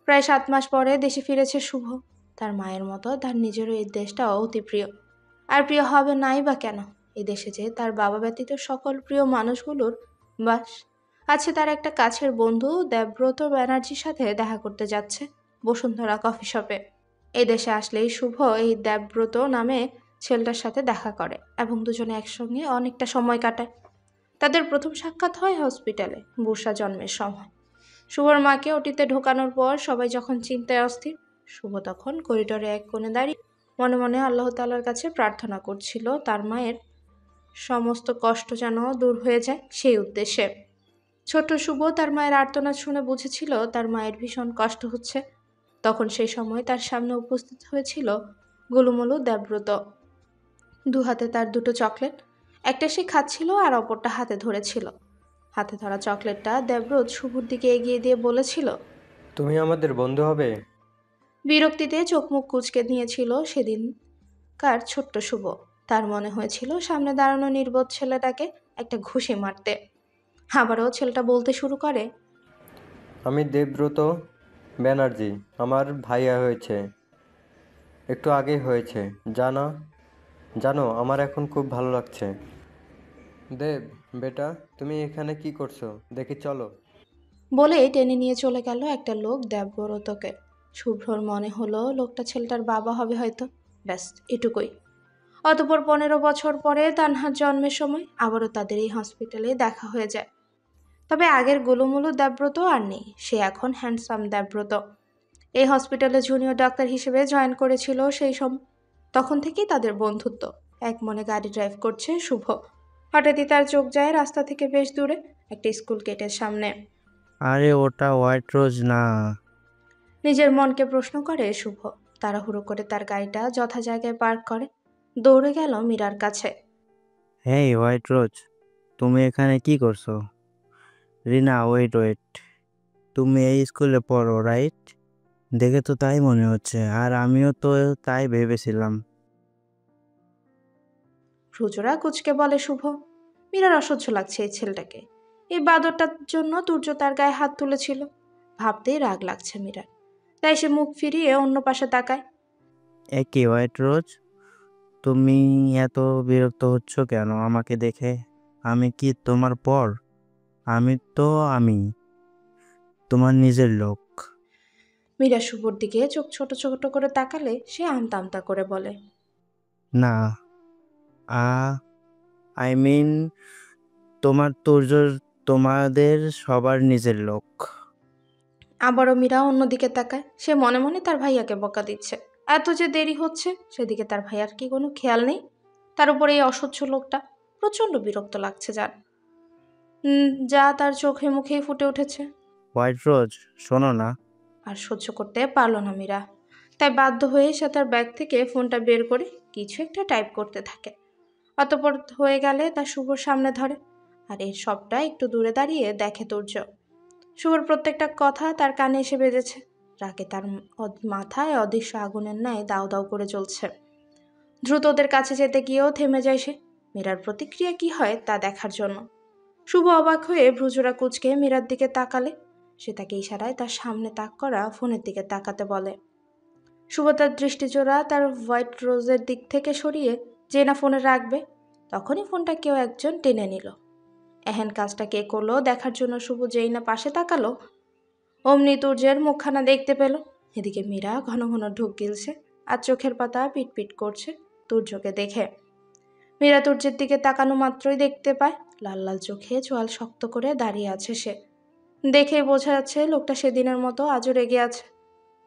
প্রায় 7 মাস পরে দেশে ফিরেছে শুভ। তার মায়ের মতো তার নিজেরও এই দেশটা অতি প্রিয়। আর প্রিয় হবে নাই বা কেন, এই দেশে যে তার বাবা ব্যতীত সকল প্রিয় মানুষগুলোর বাস। আছে তার একটা কাছের বন্ধু দেবব্রত ব্যানার্জির সাথে দেখা করতে যাচ্ছে বসুন্ধরা কফি শপে। এই দেশে আসলেই শুভ এই দেবব্রত নামে ছেলেটার সাথে দেখা করে এবং দুজনে একসঙ্গে অনেকটা সময় কাটায়। তাদের প্রথম সাক্ষাৎ হয় হসপিটালে বুসা জন্মের সময়। শুভর মাকে ওটিতে ঢোকানোর পর সবাই যখন চিন্তায় অস্থির, শুভ তখন করিডোরে এক কোণে দাঁড়িয়ে মনে মনে আল্লাহ তাআলার কাছে প্রার্থনা করছিল তার মায়ের সমস্ত কষ্ট যেন দূর হয়ে যায় সেই উদ্দেশ্যে। ছোট শুভ তার মায়ের আর্তনাদ শুনে বুঝেছিল তার মায়ের ভীষণ কষ্ট হচ্ছে। তখন সেই সময় তার সামনে উপস্থিত হয়েছিল গোলুমলু দেবব্রত। দু হাতে তার দুটো চকলেট, একটা সে খাচ্ছিল আর অপরটা হাতে ধরেছিল। হাতে ধরা চকলেটটা দেবব্রত শুভর দিকে এগিয়ে দিয়ে বলেছিল, তুমি আমাদের বন্ধু হবে। বিরক্তিতে চোখ মুখ কুঁচকে নিয়েছিল সেদিনকার ছোট্ট শুভ। তার মনে হয়েছিল সামনে দাঁড়ানো নির্বোধ ছেলেটাকে একটা ঘুষি মারতে। আবারও ছেলেটা বলতে শুরু করে, আমি দেবব্রত ব্যানার্জি, আমার ভাইয়া হয়েছে, একটু আগেই হয়েছে। জানো আমার এখন খুব ভালো লাগছে। দেব বেটা, তুমি এখানে কি করছো দেখি চলো। বলে টেনে নিয়ে চলে গেল একটা লোক দেবব্রতকে। শুভ্রর মনে হলো লোকটা ছেলেটার বাবা হবে হয়তো, ব্যাস এটুকুই। অতঃপর 15 বছর পরে তানহার জন্মের সময় আবারও তাদের এই হসপিটালে দেখা হয়ে যায়। তবে আগের গোলুমলু দেবব্রত আর নেই, সে এখন হ্যান্ডসাম দেবব্রত। এই হসপিটালে জুনিয়র ডাক্তার হিসেবে জয়েন করেছিল সেই সময়। তখন থেকেই তাদের বন্ধুত্ব। এক মনে গাড়ি ড্রাইভ করছে শুভ। হঠাৎই তার চোখ যায় রাস্তা থেকে বেশ দূরে একটা স্কুল গেটের সামনে। আরে ওটা হোয়াইট রোজ না? নিজের মনকে প্রশ্ন করে শুভ। তাড়াহুড়ো করে তার গাড়িটা যথা জায়গায় পার্ক করে দৌড়ে গেল মীরার কাছে। হেই হোয়াইট রোজ, তুমি এখানে কি করছো? রিনা ওয়েট, তুমি এই স্কুলে পড়ো রাইট? দেখে তো তাই মনে হচ্ছে, আর আমিও তো তাই ভেবেছিলাম। ভ্রুজোড়া কুচকে বলে শুভ। মীরার অসহ্য লাগছে এই ছেলেটাকে। এই বাদরটার জন্য তুর্য তার গায়ে হাত তুলেছিল। ভাবতেই রাগ লাগছে মীরার। তাই সে মুখ ফিরিয়ে অন্য পাশে তাকায়। একই হোয়াইট রোজ, তুমি এত বিরক্ত হচ্ছ কেন আমাকে দেখে? আমি কি তোমার পর? আমি তোমার নিজের লোক। মীরা শুভর দিকে চোখ ছোট ছোট করে তাকালে সে আমতা আমতা করে বলে, না, আই মিন তোমাদের সবার নিজের লোক। আবারও মীরা অন্যদিকে তাকায়। সে মনে মনে তার ভাইয়াকে বকা দিচ্ছে। এত যে দেরি হচ্ছে সেদিকে তার ভাইয়ার কি কোনো খেয়াল নেই? তার উপরে এই অসহ্য লোকটা। প্রচণ্ড বিরক্ত লাগছে যার, যা তার চোখে মুখেই ফুটে উঠেছে। হোয়াইট রোজ শোনো না। আর সহ্য করতে পারল না মীরা। তাই বাধ্য হয়ে সে তার ব্যাগ থেকে ফোনটা বের করে কিছু একটা টাইপ করতে থাকে। অতঃপর হয়ে গেলে তার শুভর সামনে ধরে। আর এর সবটা একটু দূরে দাঁড়িয়ে দেখে তুর্য। শুভর প্রত্যেকটা কথা তার কানে এসে বেজেছে। রাগে তার মাথায় অদৃশ্য আগুনের ন্যায় দাউ দাউ করে জ্বলছে। দ্রুত ওদের কাছে যেতে গিয়েও থেমে যায় সে, মীরার প্রতিক্রিয়া কি হয় তা দেখার জন্য। শুভ অবাক হয়ে ভ্রুজোড়া কুঁচকে মীরার দিকে তাকালে সে তাকে ইশারায় তার সামনে তাক করা ফোনের দিকে তাকাতে বলে। শুভ তার দৃষ্টিজোড়া তার হোয়াইট রোজের দিক থেকে সরিয়ে যে না ফোনে রাখবে তখনই ফোনটা কেউ একজন টেনে নিল। এহেন কাজটা কে করলো দেখার জন্য শুভ যেই না পাশে তাকালো, অমনি তুর্যের মুখখানা দেখতে পেল। এদিকে মীরা ঘন ঘন ঢুক গিলছে আর চোখের পাতা পিটপিট করছে তুর্যকে দেখে। মীরা তুর্যের দিকে তাকানো মাত্রই দেখতে পায় লাল লাল চোখে চোয়াল শক্ত করে দাঁড়িয়ে আছে সে। দেখেই বোঝা যাচ্ছে লোকটা সেদিনের মতো আজও রেগে আছে।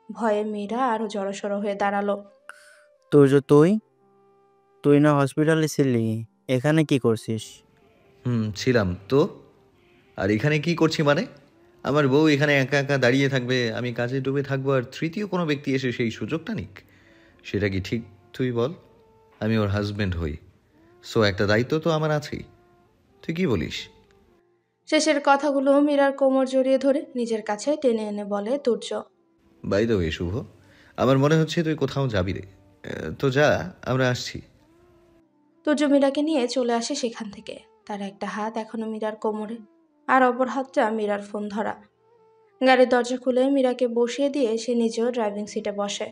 ভয়ে মীরা আরো জড়সড় হয়ে দাঁড়ালো। তুর্য, তুই তুই না হসপিটালে ছিলি, এখানে কি করছিস? ছিলাম তো। আর এখানে কি করছি মানে? আমার বউ এখানে একা একা দাঁড়িয়ে থাকবে, আমি কাজে ডুবে থাকবো, আর তৃতীয় কোনো ব্যক্তি এসে সেই সুযোগটা নিক? সেটা কি ঠিক তুই বল? আমি ওর হাজব্যান্ড হই, সো একটা দায়িত্ব তো আমার আছেই। তুই কি বলিস? শেষের কথাগুলো মীরার কোমর জড়িয়ে ধরে নিজের কাছে টেনে এনে বলে তুর্য। বাই দ্য ওয়ে শুভ, আমার মনে হচ্ছে তুই কোথাও যাবি রে। তো যা, আমরা আসছি। তুর্য মীরাকে নিয়ে চলে আসে সেখান থেকে। তার একটা হাত এখনো মীরার কোমরে, আর অপর হাতটা মীরার ফোন ধরা। গাড়ির দরজা খুলে মীরাকে বসিয়ে দিয়ে সে নিজেও ড্রাইভিং সিটে বসে।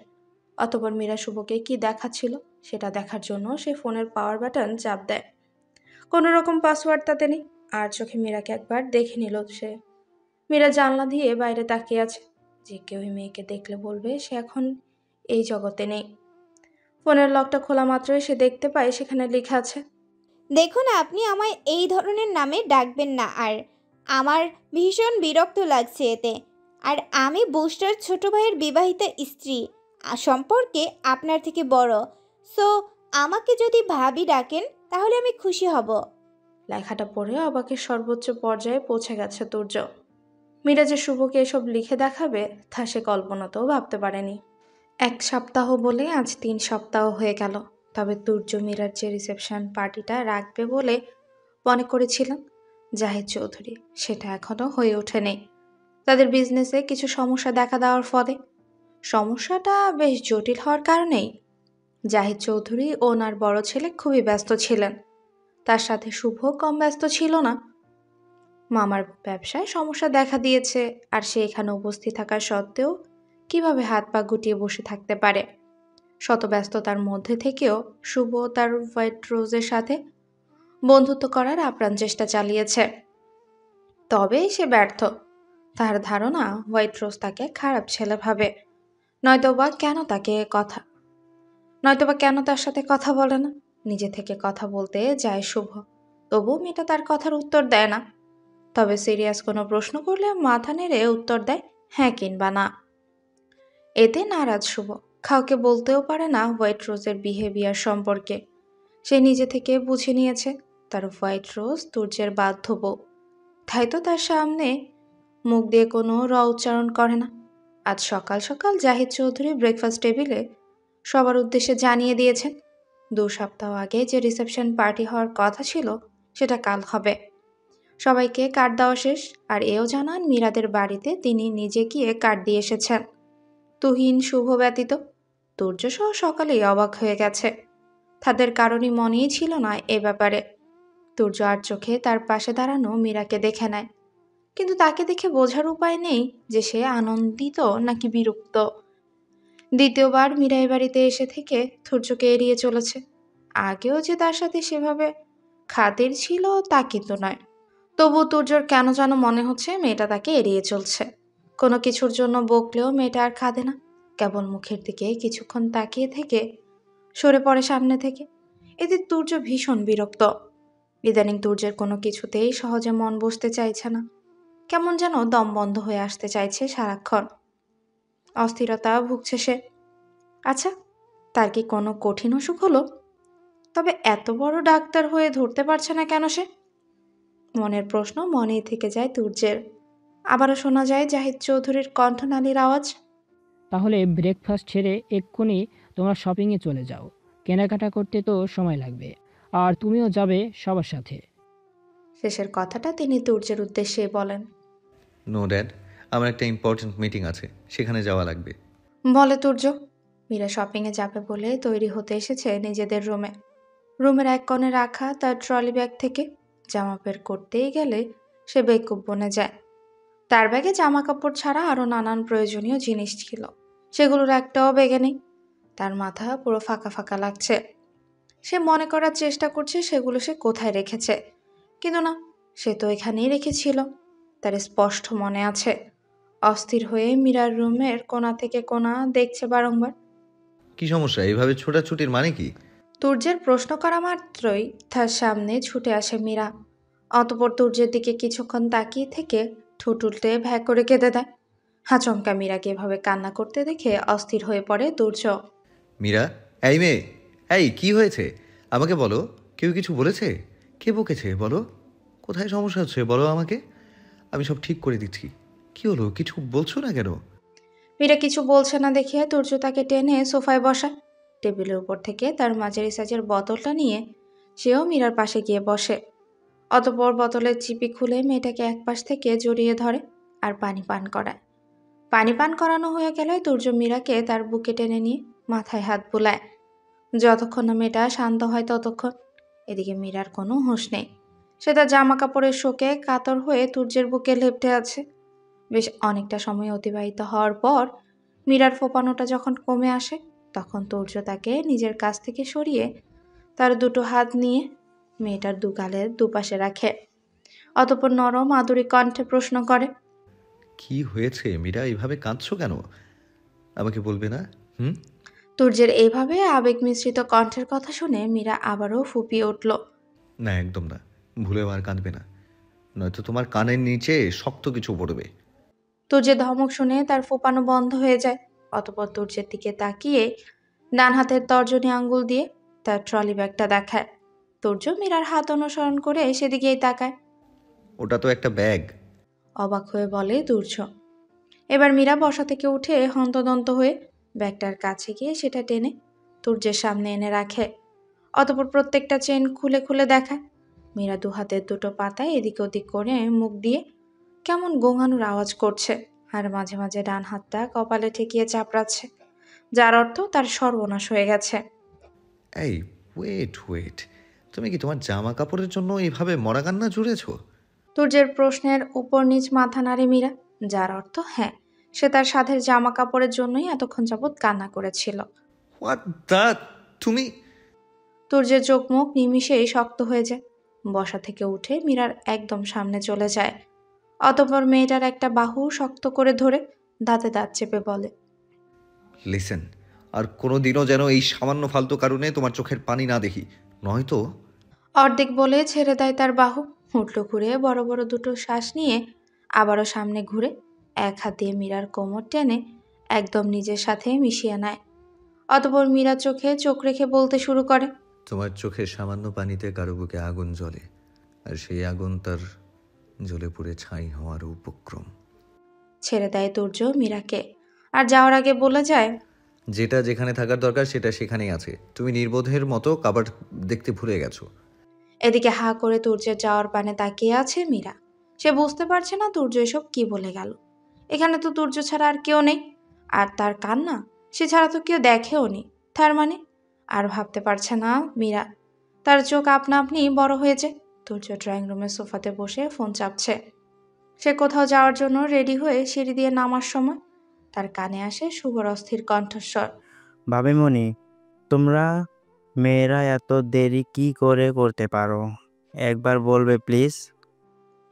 অতঃপর মীরা শুভকে কি দেখাচ্ছিল সেটা দেখার জন্য সে ফোনের পাওয়ার বাটন চাপ দেয়। কোনো রকম পাসওয়ার্ড তাতে নেই, আর চোখে মীরাকে একবার দেখে নিল সে। মীরা জানলা দিয়ে বাইরে তাকিয়ে আছে। যে কেউ ওই মেয়েকে দেখলে বলবে সে এখন এই জগতে নেই। ফোনের লকটা খোলা মাত্রই সে দেখতে পায় সেখানে লেখা আছে, দেখুন, আপনি আমায় এই ধরনের নামে ডাকবেন না। আর আমার ভীষণ বিরক্ত লাগছে এতে। আর আমি বুস্টার ছোট ভাইয়ের বিবাহিতা স্ত্রী, সম্পর্কে আপনার থেকে বড়। সো আমাকে যদি ভাবি ডাকেন তাহলে আমি খুশি হব। লেখাটা পড়ে অবাকের সর্বোচ্চ পর্যায়ে পৌঁছে গেছে তুর্য। মীরা যে শুভকে এসব লিখে দেখাবে তা সে কল্পনাতেও ভাবতে পারেনি। 1 সপ্তাহ বলে আজ 3 সপ্তাহ হয়ে গেল। তবে তুর্য মীরার যে রিসেপশন পার্টিটা রাখবে বলে মনে করেছিলেন জাহিদ চৌধুরী, সেটা এখনো হয়ে ওঠেনি। তাদের বিজনেসে কিছু সমস্যা দেখা দেওয়ার ফলে, সমস্যাটা বেশ জটিল হওয়ার কারণেই জাহিদ চৌধুরী ওনার বড় ছেলে খুবই ব্যস্ত ছিলেন। তার সাথে শুভ কম ব্যস্ত ছিল না। মামার ব্যবসায় সমস্যা দেখা দিয়েছে, আর সে এখানে উপস্থিত থাকা সত্ত্বেও কিভাবে হাত পা গুটিয়ে বসে থাকতে পারে। শত ব্যস্ততার মধ্যে থেকেও শুভ তার হোয়াইট রোজের সাথে বন্ধুত্ব করার আপ্রাণ চেষ্টা চালিয়েছে। তবে সে ব্যর্থ। তার ধারণা হোয়াইট রোজ তাকে খারাপ ছেলে ভাবে, নয়তোবা কেন তার সাথে কথা বলে না। নিজে থেকে কথা বলতে যায় শুভ, তবু মেয়েটা তার কথার উত্তর দেয় না। তবে সিরিয়াস কোনো প্রশ্ন করলে মাথা নেড়ে উত্তর দেয় হ্যাঁ কিংবা না। এতে নারাজ শুভ, কাউকে বলতেও পারে না হোয়াইট রোজের বিহেভিয়ার সম্পর্কে। সে নিজে থেকে বুঝে নিয়েছে তার হোয়াইট রোজ তুর্যের বাধ্য বউ, তাই তো তার সামনে মুখ দিয়ে কোনো উচ্চারণ করে না। আজ সকাল সকাল জাহিদ চৌধুরী ব্রেকফাস্ট টেবিলে সবার উদ্দেশ্যে জানিয়ে দিয়েছেন 2 সপ্তাহ আগে যে রিসেপশন পার্টি হওয়ার কথা ছিল সেটা কাল হবে। সবাইকে কার্ড দেওয়া শেষ, আর এও জানান মীরাদের বাড়িতে তিনি নিজে গিয়ে কার্ড দিয়ে এসেছেন। তুহিন, শুভ ব্যতীত তুর্য সহ সকালেই অবাক হয়ে গেছে। তাদের কারণই মনেই ছিল না এ ব্যাপারে। তুর্য আর চোখে তার পাশে দাঁড়ানো মীরাকে দেখে নেয়, কিন্তু তাকে দেখে বোঝার উপায় নেই যে সে আনন্দিত নাকি বিরক্ত। দ্বিতীয়বার মীরা এই বাড়িতে এসে থেকে তুর্যকে এড়িয়ে চলেছে। আগেও যে তার সাথে সেভাবে খাতির ছিল তা কিন্তু নয়। তবু তুর্যর কেন যেন মনে হচ্ছে মেয়েটা তাকে এড়িয়ে চলছে। কোনো কিছুর জন্য বকলেও মেয়েটা আর কাঁদে না, কেবল মুখের দিকে কিছুক্ষণ তাকিয়ে থেকে সরে পড়ে সামনে থেকে। এতে তুর্য ভীষণ বিরক্ত। ইদানিং তুর্যের কোনো কিছুতেই সহজে মন বসতে চাইছে না। কেমন যেন দম বন্ধ হয়ে আসতে চাইছে সারাক্ষণ। অস্থিরতা ভুগছে সে। আচ্ছা, তার কি কোনো কঠিন অসুখ হলো? তবে এত বড় ডাক্তার হয়ে ধরতে পারছে না কেন সে? মনের প্রশ্ন মনেই থেকে যায় তুর্যের। আবারও শোনা যায় জাহিদ চৌধুরীর কণ্ঠনালীর আওয়াজ, তাহলে ব্রেকফাস্ট ছেড়ে এক্ষুনি তোমরা শপিংয়ে চলে যাও। কেনাকাটা করতে তো সময় লাগবে, আর তুমিও যাবে সবার সাথে। শেষের কথাটা তিনি তুর্যের উদ্দেশ্যে বলেন। নো ড্যাড, আমার একটা ইম্পর্ট্যান্ট মিটিং আছে, সেখানে যাওয়া লাগবে। বলে তুর্য। মীরা শপিংয়ে যাবে বলে তৈরি হতে এসেছে নিজেদের রুমে। রুমের এক কোণে রাখা তার ট্রলি ব্যাগ থেকে জামা বের করতেই গেলে সে বেকুব বনে যায়। তার ব্যাগে জামা কাপড় ছাড়া আরও নানান প্রয়োজনীয় জিনিস ছিল, সেগুলোর একটাও ব্যাগে নেই। তার মাথা পুরো ফাঁকা ফাঁকা লাগছে। সে মনে করার চেষ্টা করছে সেগুলো সে কোথায় রেখেছে, কিন্তু না, সে তো এখানেই রেখেছিল। তার স্পষ্ট মনে আছে। অস্থির হয়ে মীরার রুমের কোণা থেকে কোণা দেখছে বারংবার। কি সমস্যা? এভাবে ছোটাছুটির মানে কি? তুর্যের প্রশ্ন করা মাত্রই তার সামনে ছুটে আসে মীরা। অতঃপর তুর্যের দিকে কিছুক্ষণ তাকিয়ে থেকে ঠোঁট উল্টে ভ্যাঁ করে কেঁদে দেয়। আচমকা মীরাকে এভাবে কান্না করতে দেখে অস্থির হয়ে পড়ে তুর্য। মীরা, এই মেয়ে, এই কি হয়েছে? আমাকে বলো, কেউ কিছু বলেছে? কে বকেছে বলো? কোথায় সমস্যা হচ্ছে বলো আমাকে, আমি সব ঠিক করে দিচ্ছি। কি হলো, কিছু বলছো না কেন? মীরা কিছু বলছে না দেখে তুর্য তাকে টেনে সোফায় বসায়। টেবিলের উপর থেকে তার মাঝারি সাইজের বোতলটা নিয়ে সেও মীরার পাশে গিয়ে বসে। অতঃপর বোতলের চিপি খুলে মেয়েটাকে একপাশ থেকে জড়িয়ে ধরে আর পানি পান করায়। পানি পান করানো হয়ে গেলে তুর্য মীরাকে তার বুকে টেনে নিয়ে মাথায় হাত বুলায়। যতক্ষণ না মেয়েটা শান্ত হয় ততক্ষণ। এদিকে মীরার কোনো হুঁশ নেই। সে তার জামা কাপড়ের শোকে কাতর হয়ে তুর্যের বুকে লেপ্টে আছে। বেশ অনেকটা সময় অতিবাহিত হওয়ার পর মীরার ফোপানোটা যখন কমে আসে, তখন তুর্য তাকে নিজের কাছ থেকে সরিয়ে তার দুটো হাত নিয়ে মেয়েটার দু গালের দুপাশে রাখে। অতঃপর নরম আদুরি কণ্ঠে প্রশ্ন করে, কি হয়েছে মীরা, এইভাবে কাঁদছো কেন? আমাকে বলবে না? তুর্যের এইভাবে আবেগ মিশ্রিত কণ্ঠের কথা শুনে মীরা আবারও ফুপিয়ে উঠল। না, একদম না, ভুলেও আর কাঁদবে না, নয়তো তোমার কানের নিচে শক্ত কিছু পড়বে। তুর্যের ধমক শুনে তার ফোপানো বন্ধ হয়ে যায়। অতঃপর তুর্যের দিকে তাকিয়ে ডান হাতের তর্জনী আঙ্গুল দিয়ে তার ট্রলি ব্যাগটা দেখায়। তুর্য মীরার হাত অনুসরণ করে সেদিকেই তাকায়। ওটা তো একটা ব্যাগ। অবাক হয়ে বলে তুর্য। এবার মীরা বসা থেকে উঠে হন্তদন্ত হয়ে ব্যাগটার কাছে গিয়ে সেটা টেনে তুর্যের সামনে এনে রাখে। অতঃপর প্রত্যেকটা চেন খুলে খুলে দেখায়। মীরা দু হাতের দুটো পাতায় এদিক ওদিক করে মুখ দিয়ে কেমন গোঙানোর আওয়াজ করছে, আর মাঝে মাঝে ডান হাতটা কপালে ঠেকিয়ে চাপড়াচ্ছে, যার অর্থ তার সর্বনাশ হয়ে গেছে। এই ওয়েট, তুমি কি তোমার জামা কাপড়ের জন্য এইভাবে মরা কান্না জুড়েছো? তুর্যের প্রশ্নের উপর নিচ মাথা নাড়ে মীরা, যার অর্থ হ্যাঁ, সে তার সাধের জামা কাপড়ের জন্যই এতক্ষণ যাবৎ কান্না করেছিল। হোয়াট দ্য, তুমি? তুর্যের চোখ মুখ নিমিষেই শক্ত হয়ে যায়। বসা থেকে উঠে মীরার একদম সামনে চলে যায়। অতঃপর মেয়েটার একটা বাহু শক্ত করে ধরে দাঁতে দাঁত চেপে বলে, লিসেন, আর কোনোদিনও যেন এই সামান্য ফালতু কারণে তোমার চোখের পানি না দেখি, নয়তো। অর্ধেক বলে ছেড়ে দেয় তার বাহু। উল্টো ঘুরে বড় বড় দুটো শ্বাস নিয়ে আবারও সামনে ঘুরে এক হাত দিয়ে মীরার কোমর টেনে একদম নিজের সাথে মিশিয়ে নেয়। অতঃপর মীরা চোখে চোখ রেখে বলতে শুরু করে, তোমার চোখের সামান্য পানিতে কারো বুকে আগুন জ্বলে, আর সেই আগুন তার জ্বলে পুড়ে ছাই হওয়ার উপক্রম। ছেড়ে দেয় তুর্য মীরাকে, আর যাওয়ার আগে বলে যায়, যেটা যেখানে থাকার দরকার সেটা সেখানেই আছে, তুমি নির্বোধের মতো কাবার্ড দেখতে ভুলে গেছো। এদিকে হা করে তুর্যের যাওয়ার পানে তাকিয়ে আছে মীরা। সে বুঝতে পারছে না তুর্য এসব কি বলে গেল। এখানে তো তুর্য ছাড়া আর কেউ নেই, আর তার কান্না সে ছাড়া তো কেউ দেখেও নি। তার মানে আর ভাবতে পারছে না মীরা। তার চোখ আপনা আপনি বড় হয়েছে। তুর্য ড্রয়িং রুমের সোফাতে বসে ফোন চাপছে। সে কোথাও যাওয়ার জন্য রেডি হয়ে সিঁড়ি দিয়ে নামার সময় তার কানে আসে শুভর অস্থির কণ্ঠস্বর। ভাবিমণি, তোমরা মেয়েরা এত দেরি কি করে করতে পারো? একবার বলবে প্লিজ?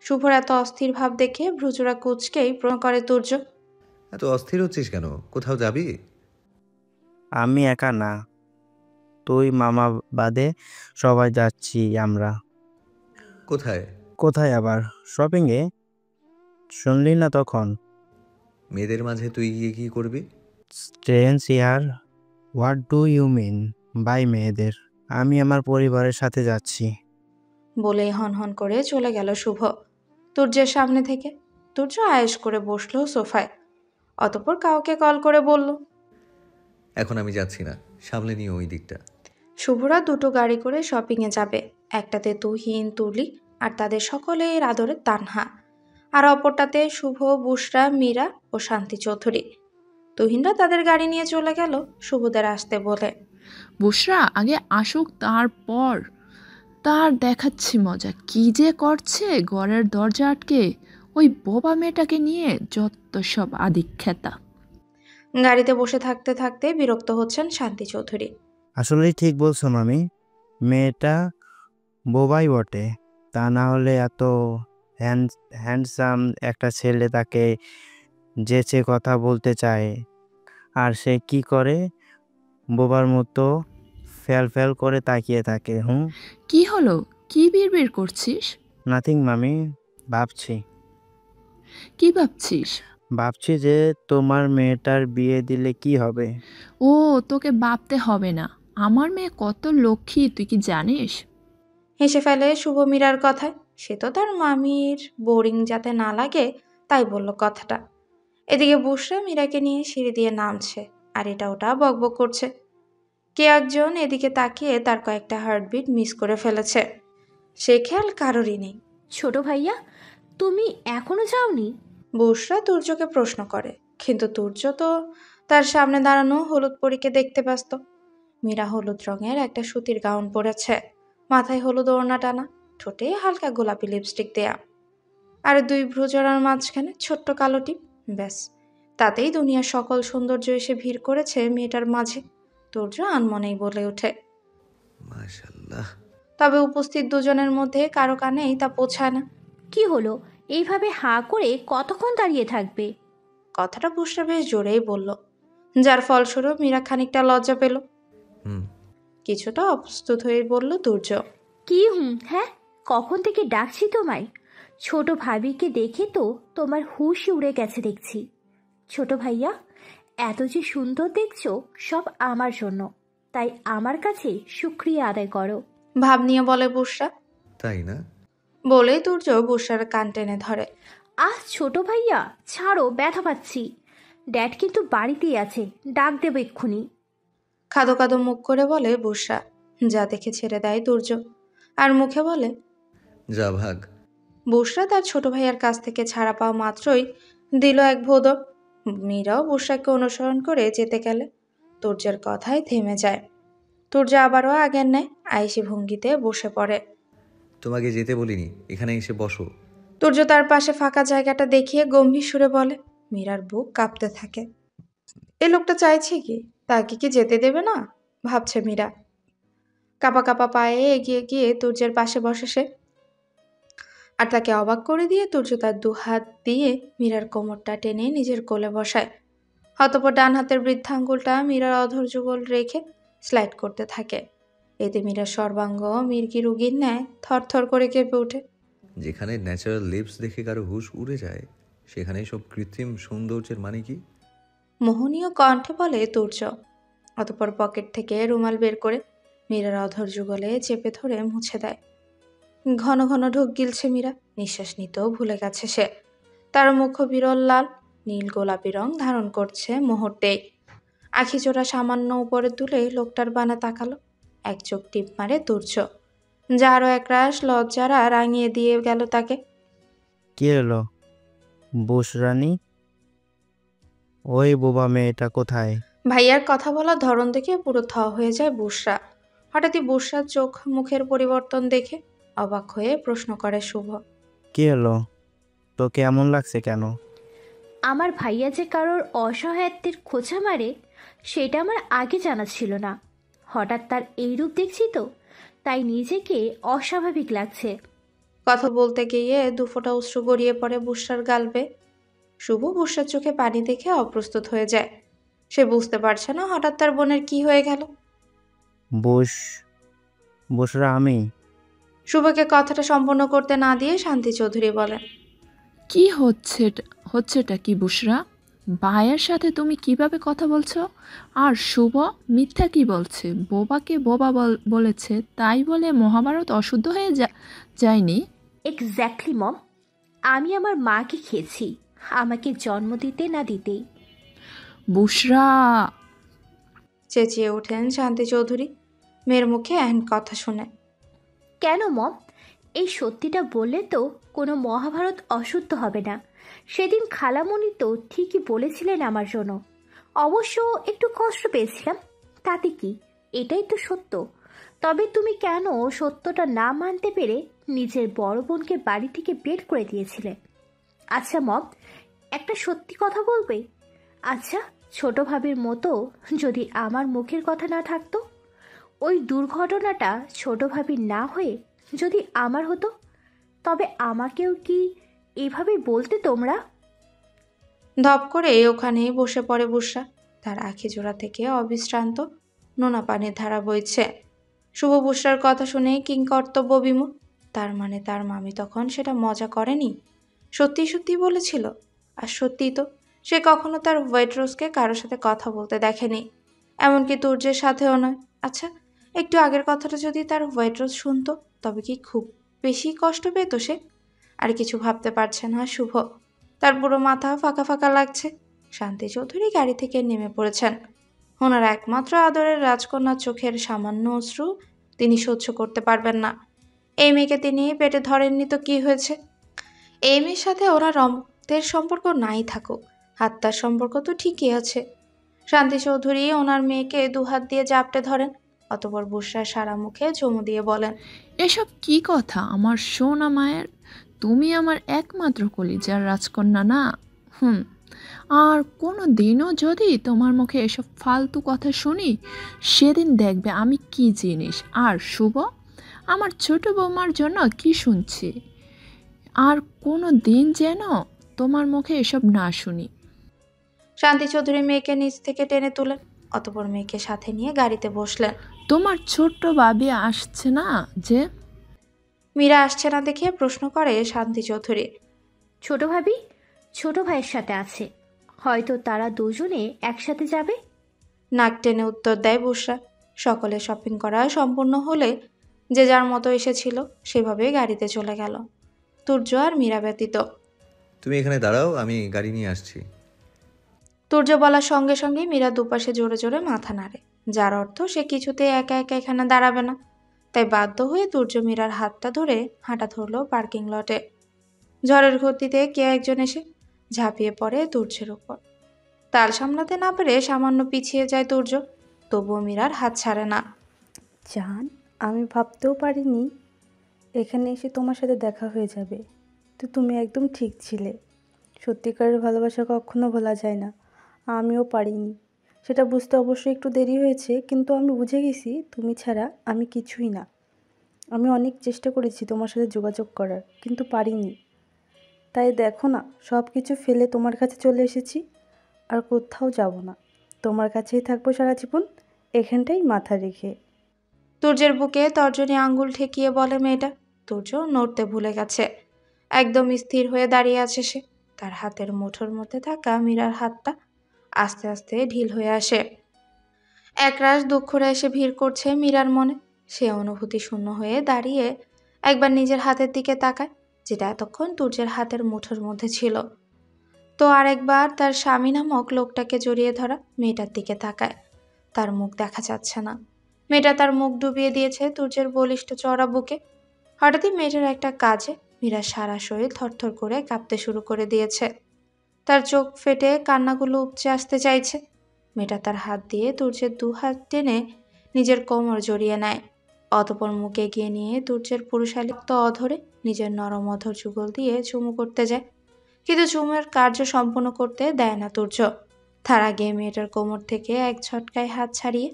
শুভর এত অস্থির ভাব দেখে ভ্রুচুরা কুচকেই প্রশ্ন করে তুর্য। এত অস্থির হচ্ছিস কেন? কোথাও যাবি? আমি একা না, তুই মামা বাদে সবাই যাচ্ছি আমরা। কোথায়? কোথায় আবার? শপিংয়ে। শুনলি না তখন? মেয়েদের মাঝে তুই গিয়ে কি করবি? স্ট্রেঞ্জ ইয়ার, what do you mean by মেয়েদের? আমি আমার পরিবারের সাথে যাচ্ছি। বলেই হনহন করে চলে গেল শুভ তুর্যের সামনে থেকে। তুর্য আয়েশ করে বসলো সোফায়। অতঃপর কাউকে কল করে বলল, এখন আমি যাচ্ছি না, সামলে নিও ওই দিকটা। শুভরা দুটো গাড়ি করে শপিংয়ে যাবে। একটাতে তুহিন, তুলি আর তাদের সকলের আদরের তানহা, আর অপরটাতে শুভ, বুশরা, মীরা ও শান্তি চৌধুরী। তুহিনরা তাদের গাড়ি নিয়ে চলে গেল শুভদের আসতে বলে। বুশরা আগে আসুক, তারপর তার দেখাচ্ছি মজা। কি যে করছে ঘরের দরজা আটকে, ওই বোবা মেয়েটাকে নিয়ে যত সব আদিক্ষেতা। গাড়িতে বসে থাকতে থাকতে বিরক্ত হচ্ছেন শান্তি চৌধুরী। আসলেই ঠিক বলছো মামি, মেয়েটা বোবাই বটে, তা না হলে এত হ্যান্ডসাম একটা ছেলে তাকে যেচে কথা বলতে চায়, আর সে কি করে? বোবার মতো ফ্যাল ফ্যাল করে তাকিয়ে থাকে। কি হলো? কি বিড়বিড় করছিস? নাথিং মামি, ভাবছি কি ভাবছিস? ভাবছি যে তোমার মেয়েটার বিয়ে দিলে কি হবে। ও, তোকে ভাবতে হবে না, আমার মেয়ে কত লক্ষ্মী তুই কি জানিস? হেসে ফেলে শুভ মীরার কথায়। সে তো তার মামির বোরিং যাতে না লাগে তাই বলল কথাটা। এদিকে বুসরা মীরাকে নিয়ে সিঁড়ি দিয়ে নামছে, আর এটা ওটা বকবক করছে। কে একজন এদিকে তাকিয়ে তার কয়েকটা হার্টবিট মিস করে ফেলেছে, সে খেয়াল কারোরই নেই। ছোট ভাইয়া, তুমি এখনো যাওনি? বুসরা তুর্যকে প্রশ্ন করে, কিন্তু তুর্য তো তার সামনে দাঁড়ানো হলুদ পরীকে দেখতে ব্যস্ত। মীরা হলুদ রঙের একটা সুতির গাউন পরেছে, মাথায় হলুদ ওড়না টানা, ঠোঁটে হালকা গোলাপি লিপস্টিক দেয়া, আর দুই ভ্রুজোড়ার মাঝখানে ছোট্ট কালো টিপ। ব্যাস, তাতেই দুনিয়ার সকল সৌন্দর্য এসে ভিড় করেছে মেয়েটার মাঝে। তুর্য আনমনেই বলে ওঠে, মাশাআল্লাহ। তবে উপস্থিত দুজনের মধ্যে কারো কানেই তা পৌঁছায় না। কি হলো? এইভাবে হাঁ করে কতক্ষণ দাঁড়িয়ে থাকবে? কথাটা বুসরা বেশ জোরেই বলল, যার ফলস্বরূপ মীরা খানিকটা লজ্জা পেল। কিছুটা অপ্রস্তুত হয়ে বলল তুর্য, কি হ্যাঁ, কখন থেকে ডাকছি তোমায়? ছোট ভাবিকে দেখে তো তোমার হুশই উড়ে গেছে দেখছি। ছোট ভাইয়া, এত যে সুন্দর দেখছো সব আমার জন্য, তাই আমার কাছে শুকরিয়া আদায় করো। ভাব নিয়ে বলে বুসরা। তাই না? বলেই তুর্য বুসরার কান টেনে ধরে। ছোট ভাইয়া ছাড়ো, ব্যথা পাচ্ছি। ড্যাড কিন্তু বাড়িতেই আছে, ডাক দেব এক্ষুনি। খাদো খাদো মুখ করে বলে বুসরা, যা দেখে ছেড়ে দেয় তুর্য, আর মুখে বলে, যা ভাগ। বুসরা তার ছোট ভাইয়ার কাছ থেকে ছাড়া পাওয়া মাত্রই দিল এক ভোদক। মীরাও বুসরাকে অনুসরণ করে যেতে গেলে তুর্যের কথায় থেমে যায়। তুর্য আবারও আগের ন্যায় আয়েশি ভঙ্গিতে বসে পড়ে। তোমাকে যেতে বলিনি, এখানে এসে বসো। তুর্য তার পাশে ফাঁকা জায়গাটা দেখিয়ে গম্ভীর সুরে বলে। মীরার বুক কাঁপতে থাকে। এ লোকটা চাইছে কি? তাকে কি যেতে দেবে না ভাবছে মীরা। কাপা কাপা পায়ে এগিয়ে গিয়ে তুর্যের পাশে বসে সে, আর তাকে অবাক করে দিয়ে তুর্য তার দু হাত দিয়ে মীরার কোমরটা টেনে নিজের কোলে বসায়। অতঃপর ডান হাতের বৃদ্ধাঙ্গুলটা মীরার অধর যুগল রেখে স্লাইড করতে থাকে। এতে মীরার সর্বাঙ্গ মির্গি রুগীর ন্যায় থরথর করে কেঁপে ওঠে। যেখানে ন্যাচারাল লিপস দেখে কারো হুশ উড়ে যায়, সেখানে সব কৃত্রিম সৌন্দর্যের মানে কি? মোহনীয় কণ্ঠে বলে তুর্য। অতঃপর পকেট থেকে রুমাল বের করে মীরার অধর যুগলে চেপে ধরে মুছে দেয়। ঘন ঘন ঢোক গিলছে মীরা, নিঃশ্বাস নিতেও ভুলে গেছে সে। তার মুখ বিরল লাল, নীল গোলাপি রং ধারণ করছে মুহূর্তেই। আখি জোড়া সামান্য উপরে তুলে লোকটার বানা তাকালো। এক চোখ টিপ মারে তুর্য, যা আরও একরাশ লজ্জারা রাঙিয়ে দিয়ে গেল তাকে। কি হলো বুসরানি? ওই বোবা মেয়েটা কোথায়? ভাইয়ার কথা বলার ধরন দেখে পুরো থ হয়ে যায় বুসরা। হঠাৎই বুসরার চোখ মুখের পরিবর্তন দেখে অবাক হয়ে প্রশ্ন করে শুভ, কি হলো? তোকে এমন লাগছে কেন? আমার ভাইয়া যে কারোর অসহায়ত্বের খোঁচা মারে, সেটা আমার আগে জানা ছিল না। হঠাৎ তার এই রূপ দেখছি তো, তাই নিজেকে অস্বাভাবিক লাগছে। কথা বলতে গিয়ে দুফোঁটা অশ্রু গড়িয়ে পড়ে বুসরার গালবে। শুভ বুসরার চোখে পানি দেখে অপ্রস্তুত হয়ে যায়। সে বুঝতে পারছে না হঠাৎ তার বোনের কি হয়ে গেল। বুসরা আমি। শুভকে কথাটা সম্পন্ন করতে না দিয়ে শান্তি চৌধুরী বলেন, কি হচ্ছেটা কি বুসরা? ভাইয়ের সাথে তুমি কিভাবে কথা বলছো? আর শুভ মিথ্যা কি বলছে? বোবাকে বোবা বলেছে, তাই বলে মহাভারত অশুদ্ধ হয়ে যায়নি? এক্স্যাক্টলি মম, আমি আমার মাকে খেয়েছি, আমাকে জন্ম দিতে না দিতেই। বুসরা! চেঁচিয়ে ওঠেন শান্তি চৌধুরী মেয়ের মুখে এহেন কথা শুনে। কেন মম? এই সত্যিটা বললে তো কোনো মহাভারত অশুদ্ধ হবে না। সেদিন খালামণি তো ঠিকই বলেছিলেন আমার জন্য। অবশ্য একটু কষ্ট পেয়েছিলাম, তাতে কি, এটাই তো সত্য। তবে তুমি কেন সত্যটা না মানতে পেরে নিজের বড় বোনকে বাড়ি থেকে বের করে দিয়েছিলে? আচ্ছা মম, একটা সত্যি কথা বলবে? আচ্ছা, ছোট ভাবির মতো যদি আমার মুখের কথা না থাকতো, ওই দুর্ঘটনাটা ছোট ভাবির না হয়ে যদি আমার হতো, তবে আমাকেও কি এভাবে বলতে তোমরা? ধপ করে ওখানেই বসে পড়ে বুসরা। তার আখি জোড়া থেকে অবিশ্রান্ত নোনা পানির ধারা বইছে। শুভ বুসরার কথা শুনে কিংকর্তব্য বিমূঢ়। তার মানে তার মামি তখন সেটা মজা করেনি, সত্যি সত্যি বলেছিল। আর সত্যিই তো, সে কখনো তার ওয়েট্রোসকে কারোর সাথে কথা বলতে দেখেনি, এমনকি তুর্যের সাথেও নয়। আচ্ছা, একটু আগের কথাটা যদি তার ওয়েট্রোস শুনতো, তবে কি খুব বেশি কষ্ট পেত সে? আর কিছু ভাবতে পারছে না শুভ। তার পুরো মাথা ফাঁকা ফাঁকা লাগছে। শান্তি চৌধুরী গাড়ি থেকে নেমে পড়েছেন। ওনার একমাত্র আদরের রাজকন্যার চোখের সামান্য অশ্রু তিনি সহ্য করতে পারবেন না। এই মেয়েকে তিনি পেটে ধরেননি তো কি হয়েছে? এই মেয়ের সাথে ওনার রক্তের সম্পর্ক নাই থাকুক, আত্মার সম্পর্ক তো ঠিকই আছে। শান্তি চৌধুরী ওনার মেয়েকে দুহাত দিয়ে জাপটে ধরেন, অতপর বুসরার সারা মুখে চুমু দিয়ে বলেন, এসব কি কথা আমার সোনা মায়ের? তুমি আমার একমাত্র কলিজার রাজকন্যা না? হুম। আর কোনো দিনও যদি তোমার মুখে এসব ফালতু কথা শুনি, সেদিন দেখবে আমি কি জিনিস। আর শুভ, আমার ছোট বৌমার জন্য কি শুনছি, আর কোনো দিন যেন তোমার মুখে এসব না শুনি। শান্তি চৌধুরী মেয়েকে নিচ থেকে টেনে তুলেন, অতপর মেয়েকে সাথে নিয়ে গাড়িতে বসলেন। তোমার ছোট্ট বাবি আসছে না যে? মীরা আসছে না দেখে প্রশ্ন করে শান্তি চৌধুরী। ছোট ভাবি ছোট ভাইয়ের সাথে আছে, হয়তো তারা দুজনে একসাথে যাবে। নাক টেনে উত্তর দেয় বুসরা। সকলে শপিং করা সম্পূর্ণ হলে যে যার মতো এসেছিল সেভাবে গাড়িতে চলে গেল, তুর্য আর মীরা ব্যতীত। তুমি এখানে দাঁড়াও, আমি গাড়ি নিয়ে আসছি। তুর্য বলার সঙ্গে সঙ্গে মীরা দুপাশে জোরে জোরে মাথা নাড়ে, যার অর্থ সে কিছুতেই একা একা এখানে দাঁড়াবে না। তাই বাধ্য হয়ে তুর্য মীরার হাতটা ধরে হাঁটা ধরল পার্কিং লটে। ঝড়ের গতিতে কেউ একজন এসে ঝাঁপিয়ে পড়ে তুর্যের উপর। তাল সামলাতে না পেরে সামান্য পিছিয়ে যায় তুর্য, তবুও মীরার হাত ছাড়ে না। জান, আমি ভাবতেও পারিনি এখানে এসে তোমার সাথে দেখা হয়ে যাবে। তো তুমি একদম ঠিক ছিলে। সত্যিকারের ভালোবাসা কখনো ভোলা যায় না। আমিও পারিনি, সেটা বুঝতে অবশ্যই একটু দেরি হয়েছে, কিন্তু আমি বুঝে গেছি তুমি ছাড়া আমি কিছুই না। আমি অনেক চেষ্টা করেছি তোমার সাথে যোগাযোগ করার, কিন্তু পারিনি। তাই দেখো না, সব কিছু ফেলে তোমার কাছে চলে এসেছি। আর কোথাও যাব না, তোমার কাছেই থাকবো সারা জীবন, এখানটাই মাথা রেখে। তুর্যের বুকে তর্জনী আঙ্গুল ঠেকিয়ে বলে মেয়েটা। তুর্য নড়তে ভুলে গেছে, একদম স্থির হয়ে দাঁড়িয়ে আছে সে। তার হাতের মুঠোর মধ্যে থাকা মীরার হাতটা আস্তে আস্তে ঢিল হয়ে আসে। একরাশ দুঃখরা এসে ভিড় করছে মীরার মনে। সে অনুভূতি শূন্য হয়ে দাঁড়িয়ে একবার নিজের হাতের দিকে তাকায়, যেটা এতক্ষণ তুর্যের হাতের মুঠোর মধ্যে ছিল। তো আরেকবার তার স্বামী নামক লোকটাকে জড়িয়ে ধরা মেয়েটার দিকে তাকায়। তার মুখ দেখা যাচ্ছে না। মেয়েটা তার মুখ ডুবিয়ে দিয়েছে তুর্যের বলিষ্ঠ চড়া বুকে। হঠাৎই মেয়েটার একটা কাজে মীরার সারা শরীর থরথর করে কাঁপতে শুরু করে দিয়েছে। তার চোখ ফেটে কান্নাগুলো উপচে আসতে চাইছে। মেয়েটা তার হাত দিয়ে তুর্যের দু হাত টেনে নিজের কোমর জড়িয়ে নেয়, অতপর মুখে এগিয়ে নিয়ে তুর্যের পুরুষালিপ্ত অধরে নিজের নরম অধর যুগল দিয়ে চুমু করতে যায়। কিন্তু চুমের কার্য সম্পূর্ণ করতে দেয় না তুর্য। তার আগে মেয়েটার কোমর থেকে এক ঝটকায় হাত ছাড়িয়ে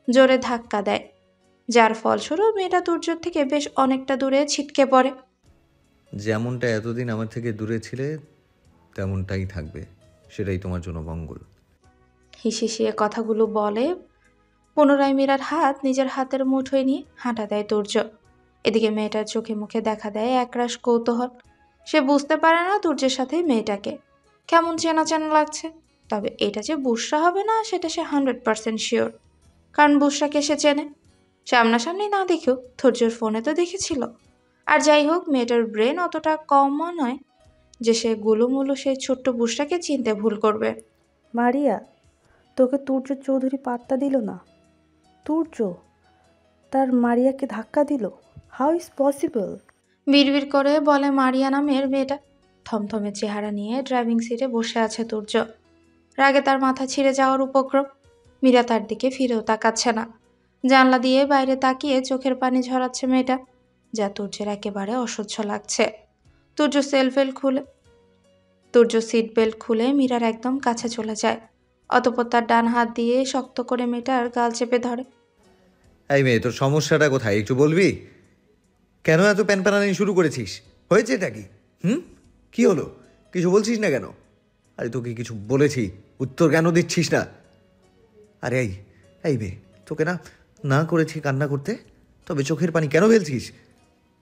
জোরে ধাক্কা দেয়, যার ফলস্বরূপ মেয়েটা তুর্যর থেকে বেশ অনেকটা দূরে ছিটকে পড়ে। যেমনটা এতদিন আমার থেকে দূরে ছিলে তেমনটাই থাকবে, সেটাই তোমার জন্য মঙ্গল। হিসিয়ে কথাগুলো বলে পুনরায় মীরার হাত নিজের হাতের মুঠোয় নিয়ে হাঁটা দেয় তুর্য। এদিকে মেয়েটার চোখে মুখে দেখা দেয় একরাশ কৌতূহল। সে বুঝতে পারে না তুর্যের সাথে মেয়েটাকে কেমন চেনা চেনা লাগছে, তবে এটা যে বুসরা হবে না সেটা সে 100% শিওর, কারণ বুসরাকে সে চেনে। সামনাসামনি না দেখেও তুর্যের ফোনে তো দেখেছিল। আর যাই হোক, মেয়েটার ব্রেন অতটা কম নয় যে সে গুলুমুলু সেই ছোট্ট বুসরাকে চিনতে ভুল করবে। মারিয়া, তোকে তুর্য চৌধুরী পাত্তা দিল না। তুর্য তার মারিয়াকে ধাক্কা দিল। How is possible? বিড়বিড় করে বলে মারিয়া নামের মেয়েটা। থমথমে চেহারা নিয়ে ড্রাইভিং সিটে বসে আছে তুর্য। রাগে তার মাথা ছিঁড়ে যাওয়ার উপক্রম। মীরা তার দিকে ফিরেও তাকাচ্ছে না। জানলা দিয়ে বাইরে তাকিয়ে চোখের পানি ঝরাচ্ছে মেয়েটা, যা তুর্যের একেবারে অসহ্য লাগছে। তুর্য সিট বেল্ট খুলে মীরার একদম কাছে চলে যায়, অতঃপর তার ডান হাত দিয়ে শক্ত করে মেয়েটার গাল চেপে ধরে। এই মেয়ে, তোর সমস্যাটা কোথায় একটু বলবি? কেন এত প্যানপ্যানানি শুরু করেছিস? হয়েছে এটা কি? কি হলো? কিছু বলছিস না কেন? আরে তোকে কিছু বলেছি, উত্তর কেন দিচ্ছিস না? আরে এই মেয়ে, তোকে না না করেছি কান্না করতে, তবে চোখের পানি কেন ফেলছিস?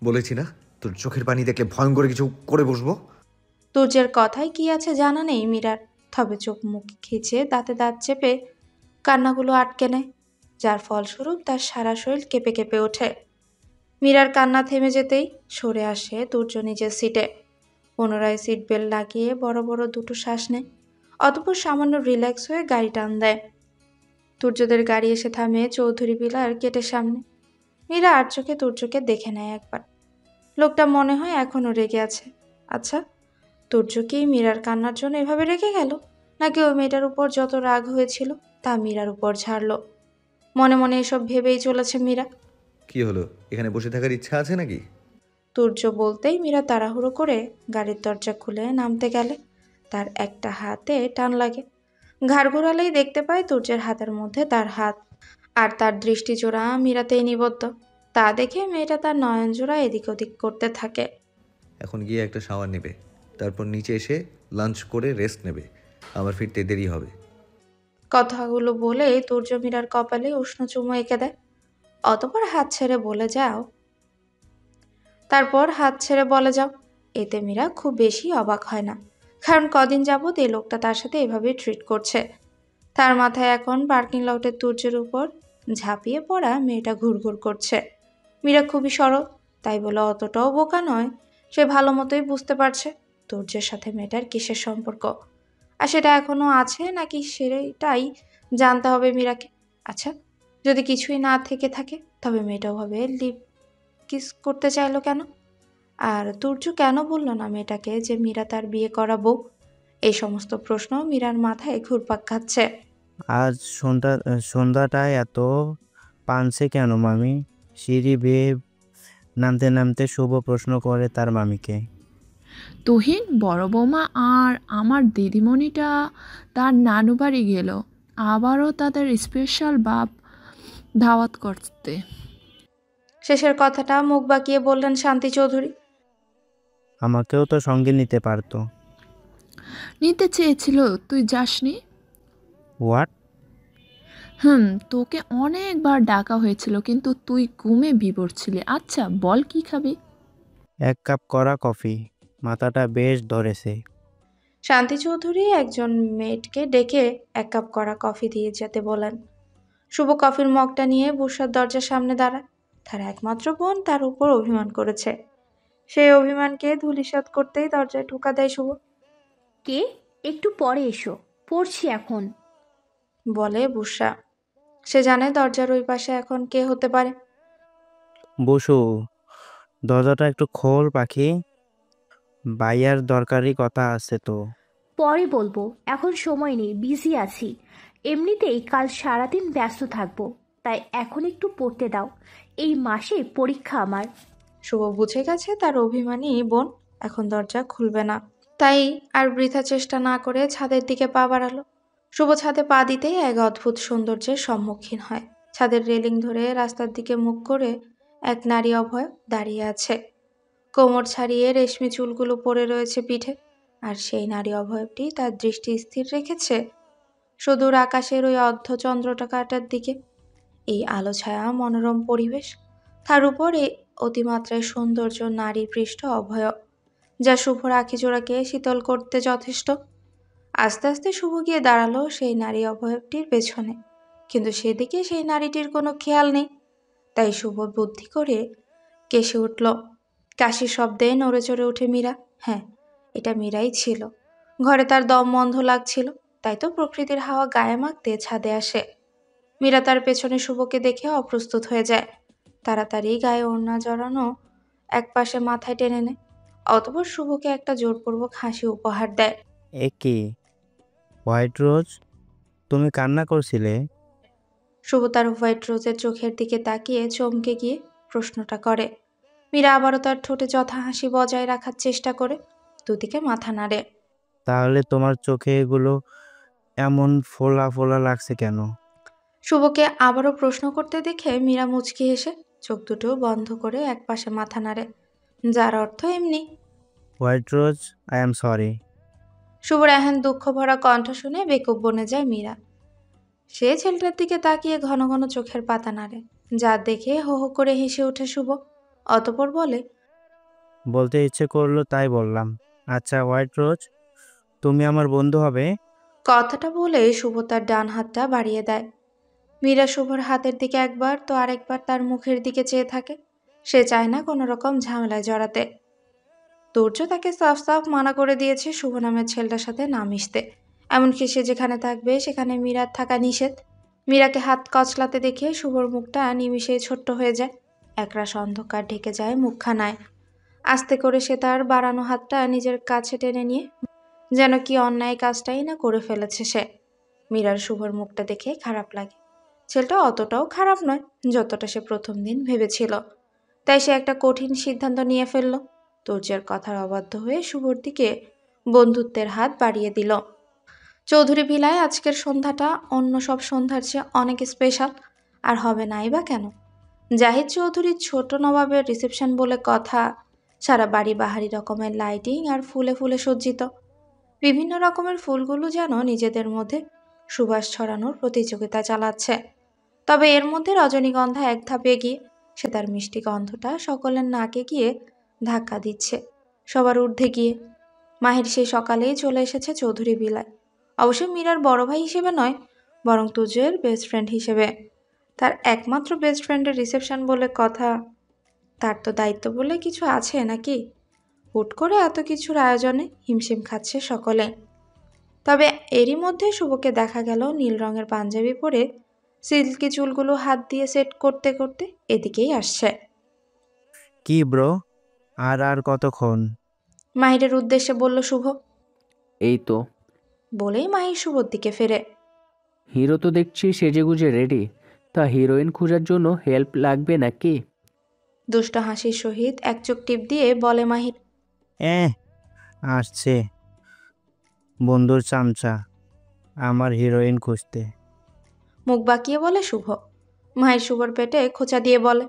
বলেছি না তোর চোখের পানি দেখলে ভয়ঙ্কর কিছু করে বসবো। তুর্যের কথায় কি আছে জানা নেই মীরার, তবে চোখ মুখ খিচে দাঁতে দাঁত চেপে কান্নাগুলো আটকে নেয়, যার ফলস্বরূপ তার সারা শরীর কেঁপে কেঁপে ওঠে। মীরার কান্না থেমে যেতেই সরে আসে তুর্য নিজের সিটে, পুনরায় সিট বেল্ট লাগিয়ে বড় বড় দুটো শ্বাস নেয়, অতঃপর সামান্য রিল্যাক্স হয়ে গাড়ি টান দেয়। তুর্যদের গাড়ি এসে থামে চৌধুরী বিলার গেটের সামনে। মীরা আর চোখে তুর্যকে দেখে নেয় একবার। লোকটা মনে হয় এখনো রেগে আছে। আচ্ছা, তুর্য কি মীরার কান্নার জন্য এভাবে রেগে গেল, নাকি ওই মেয়েটার উপর যত রাগ হয়েছিল তা মীরার উপর ঝাড়ল? মনে মনে এসব ভেবেই চলেছে মীরা। কি হলো, এখানে বসে থাকার ইচ্ছা আছে নাকি? তুর্য বলতেই মীরা তাড়াহুড়ো করে গাড়ির দরজা খুলে নামতে গেলে তার একটা হাতে টান লাগে। ঘাড় ঘোরালেই দেখতে পায় তুর্যের হাতের মধ্যে তার হাত, আর তার দৃষ্টিজোড়া মীরাতেই নিবদ্ধ। তা দেখে মেয়েটা তার নয়নজোড়া এদিক ওদিক করতে থাকে। এখন গিয়ে একটা শাওয়ার নেবে, তারপর নিচে এসে লাঞ্চ করে রেস্ট নেবে, আমার ফিরতে দেরি হবে। কথাগুলো বলে তুর্য মীরার কপালে উষ্ণ চুমু এঁকে দেয়, অতপর হাত ছেড়ে বলে যাও। তারপর হাত ছেড়ে বলে যাও। এতে মীরা খুব বেশি অবাক হয় না, কারণ কদিন যাবৎ এই লোকটা তার সাথে এভাবে ট্রিট করছে। তার মাথায় এখন পার্কিং লটের তুর্যের উপর ঝাঁপিয়ে পড়া মেয়েটা ঘুরঘুর করছে। মীরা খুবই সরল, তাই বলে অতটাও বোকা নয়। সে ভালো মতোই বুঝতে পারছে তুর্যের সাথে মেয়েটার কিসের সম্পর্ক, আর সেটা এখনো আছে নাকি সেটাই জানতে হবে মীরাকে। আচ্ছা, যদি কিছুই না থেকে থাকে তবে মেয়েটাও ভাবে লিপ কিস করতে চাইলো কেন? আর তুর্য কেন বলল না মেয়েটাকে যে মীরা তার বিয়ে করাবো? এই সমস্ত প্রশ্ন মীরার মাথায় ঘুরপাক খাচ্ছে। আজ সন্ধ্যাটায় এত পানসে কেন মামি? সিঁড়ি বেয়ে নামতে নামতে শুভ প্রশ্ন করে তার মামিকে। তুহিন বড় বৌমা আর আমার দিদিমণিটা তার নানু বাড়ি গেল আবারও তাদের স্পেশাল বাপ দাওয়াত করতে। শেষের কথাটা মুখ বাঁকিয়ে বললেন শান্তি চৌধুরী। আমাকেও তো সঙ্গে নিতে পারতো। নিতে চেয়েছিল, তুই যাসনি। হোয়াট? তোকে অনেকবার ডাকা হয়েছিল কিন্তু তুই ঘুমে বিভোর ছিলি। আচ্ছা বল কি খাবি? এক কাপ কড়া কফি, মাথাটা বেশ ধরেছে। শান্তি চৌধুরী একজন মেয়েটকে ডেকে এক কাপ কড়া কফি দিয়ে যেতে বলেন। শুভ কফির মগটা নিয়ে বসার দরজার সামনে দাঁড়ায়। তার একমাত্র বোন তার উপর অভিমান করেছে, সেই অভিমানকে ধূলিসাৎ করতেই দরজায় ঢোকা দেয় শুভ। কে? একটু পরে এসো, পড়ছি এখন। বলে বুসা। সে জানে দরজার ওই পাশে এখন কে হতে পারে। বসু, দরজাটা একটু খোল পাখি, ভাইয়ার দরকারি কথা আছে তো। পরে বলবো, এখন সময় নেই, বিজি আছি। এমনিতেই কাল সারাদিন ব্যস্ত থাকবো, তাই এখন একটু পড়তে দাও। এই মাসে পরীক্ষা আমার। শুভ বুঝে গেছে তার অভিমানী বোন এখন দরজা খুলবে না, তাই আর বৃথা চেষ্টা না করে ছাদের দিকে পা বাড়ালো। শুভ ছাদে পা দিতেই এক অদ্ভুত সৌন্দর্যের সম্মুখীন হয়। ছাদের রেলিং ধরে রাস্তার দিকে মুখ করে এক নারী অভয় দাঁড়িয়ে আছে। কোমর ছাড়িয়ে রেশমি চুলগুলো পড়ে রয়েছে পিঠে, আর সেই নারী অভয়টি তার দৃষ্টি স্থির রেখেছে সুদূর আকাশের ওই অর্ধচন্দ্রটাকাটার দিকে। এই আলো ছায়া মনোরম পরিবেশ, তার উপর এই অতিমাত্রায় সৌন্দর্য নারী পৃষ্ঠ অভয়, যা শুভর আখি জোড়াকে শীতল করতে যথেষ্ট। আস্তে আস্তে শুভ গিয়ে দাঁড়ালো সেই নারী অভয়টির পেছনে, কিন্তু সেদিকে সেই নারীটির কোনো খেয়াল নেই। তাই শুভ বুদ্ধি করে কেসে উঠল। কাশির শব্দে নড়ে চড়ে উঠে মীরা। হ্যাঁ, এটা মীরাই ছিল। ঘরে তার দম বন্ধ লাগছিল, তাই তো প্রকৃতির হাওয়া গায়ে মাখতে ছাদে আসে। মীরা তার পেছনে শুভকে দেখে অপ্রস্তুত হয়ে যায়। তাড়াতাড়ি গায়ে ওড়না জড়ানো এক পাশে মাথায় টেনে নেয়, অতঃপর শুভকে একটা জোরপূর্বক হাসি উপহার দেয়। এ কি হোয়াইট রোজ, তুমি কান্না করছিলে? শুভ তার হোয়াইট রোজের চোখের দিকে তাকিয়ে চমকে গিয়ে প্রশ্নটা করে। মীরা আবারও তার ঠোঁটে যথা হাসি বজায় রাখার চেষ্টা করে দুদিকে মাথা নাড়ে। তাহলে তোমার চোখে এগুলো এমন ফোলা ফোলা লাগছে কেন? শুভকে আবারও প্রশ্ন করতে দেখে মীরা মুচকি হেসে চোখ দুটো বন্ধ করে একপাশে মাথা নাড়ে, যার অর্থ এমনি। White rose, I am sorry. শুভর এহেন দুঃখ ভরা কণ্ঠ শুনে বেকুব বনে যায় মীরা। সে ছেলেটার দিকে তাকিয়ে ঘন ঘন চোখের পাতা নাড়ে, যা দেখে হো হো করে হেসে ওঠে শুভ। অতঃপর বলে, বলতে ইচ্ছে করলো তাই বললাম। আচ্ছা হোয়াইট রোজ, তুমি আমার বন্ধু হবে? কথাটা বলে শুভ তার ডান হাতটা বাড়িয়ে দেয়। মীরা শুভর হাতের দিকে একবার তো আরেকবার তার মুখের দিকে চেয়ে থাকে। সে চায় না কোনো রকম ঝামেলায় জড়াতে। তুর্য তাকে সাফ সাফ মানা করে দিয়েছে শুভ নামের ছেলেটার সাথে না মিশতে। এমনকি সে যেখানে থাকবে সেখানে মীরার থাকা নিষেধ। মীরাকে হাত কচলাতে দেখে শুভর মুখটা নিমিষেই ছোট্ট হয়ে যায়। একরাশ অন্ধকার ঢেকে যায় মুখখানায়। আস্তে করে সে তার বাড়ানো হাতটা নিজের কাছে টেনে নিয়ে যেন কি অন্যায় কাজটাই না করে ফেলেছে সে। মীরার শুভর মুখটা দেখে খারাপ লাগে। ছেলেটা অতটাও খারাপ নয় যতটা সে প্রথম দিন ভেবেছিল। তাই সে একটা কঠিন সিদ্ধান্ত নিয়ে ফেলল। তুর্যের কথার অবাধ্য হয়ে শুভর দিকে বন্ধুত্বের হাত বাড়িয়ে দিল। চৌধুরী ভিলায় আজকের সন্ধ্যাটা অন্য সব সন্ধ্যার চেয়ে অনেক স্পেশাল। আর হবে নাই বা কেন? জাহিদ চৌধুরীর ছোট নবাবের রিসেপশন বলে কথা। সারা বাড়ি বাহারি রকমের লাইটিং আর ফুলে ফুলে সজ্জিত। বিভিন্ন রকমের ফুলগুলো যেন নিজেদের মধ্যে সুবাস ছড়ানোর প্রতিযোগিতা চালাচ্ছে। তবে এর মধ্যে রজনীগন্ধা এক ধাপ এগিয়ে। সে তার মিষ্টি গন্ধটা সকলের নাকে গিয়ে ধাক্কা দিচ্ছে, সবার ঊর্ধ্বে গিয়ে। মাহির সেই সকালেই চলে এসেছে চৌধুরী ভিলায়। অবশ্য মীরার বড় ভাই হিসেবে নয়, বরং তুজের বেস্ট ফ্রেন্ড হিসেবে। তার একমাত্র বেস্ট ফ্রেন্ডের রিসেপশন বলে কথা। তার তো দায়িত্ব বলে কিছু আছে নাকি? হুট করে এত কিছুর আয়োজনে হিমশিম খাচ্ছে সকলে। তবে এরই মধ্যে শুভকে দেখা গেল নীল রঙের পাঞ্জাবি পরে সিল্কি চুলগুলো হাত দিয়ে সেট করতে করতে এদিকেই আসছে। কি ব্রো, আর আর কতক্ষণ? মাহিরের উদ্দেশ্যে বলল শুভ। এই তো। বলেই মাহির শুভর দিকে ফেরে। হিরো তো দেখছি সেজেগুজে রেডি। তা হিরোইন খোঁজার জন্য হেল্প লাগবে নাকি? দুষ্ট হাসির সহিত এক চোখ টিপ দিয়ে বলে মাহির। আসছে বন্ধুর চামচা আমার হিরোইন খুঁজতে। মুখ বাঁকিয়ে বলে শুভ। মাহির শুভর পেটে খোঁচা দিয়ে বলে,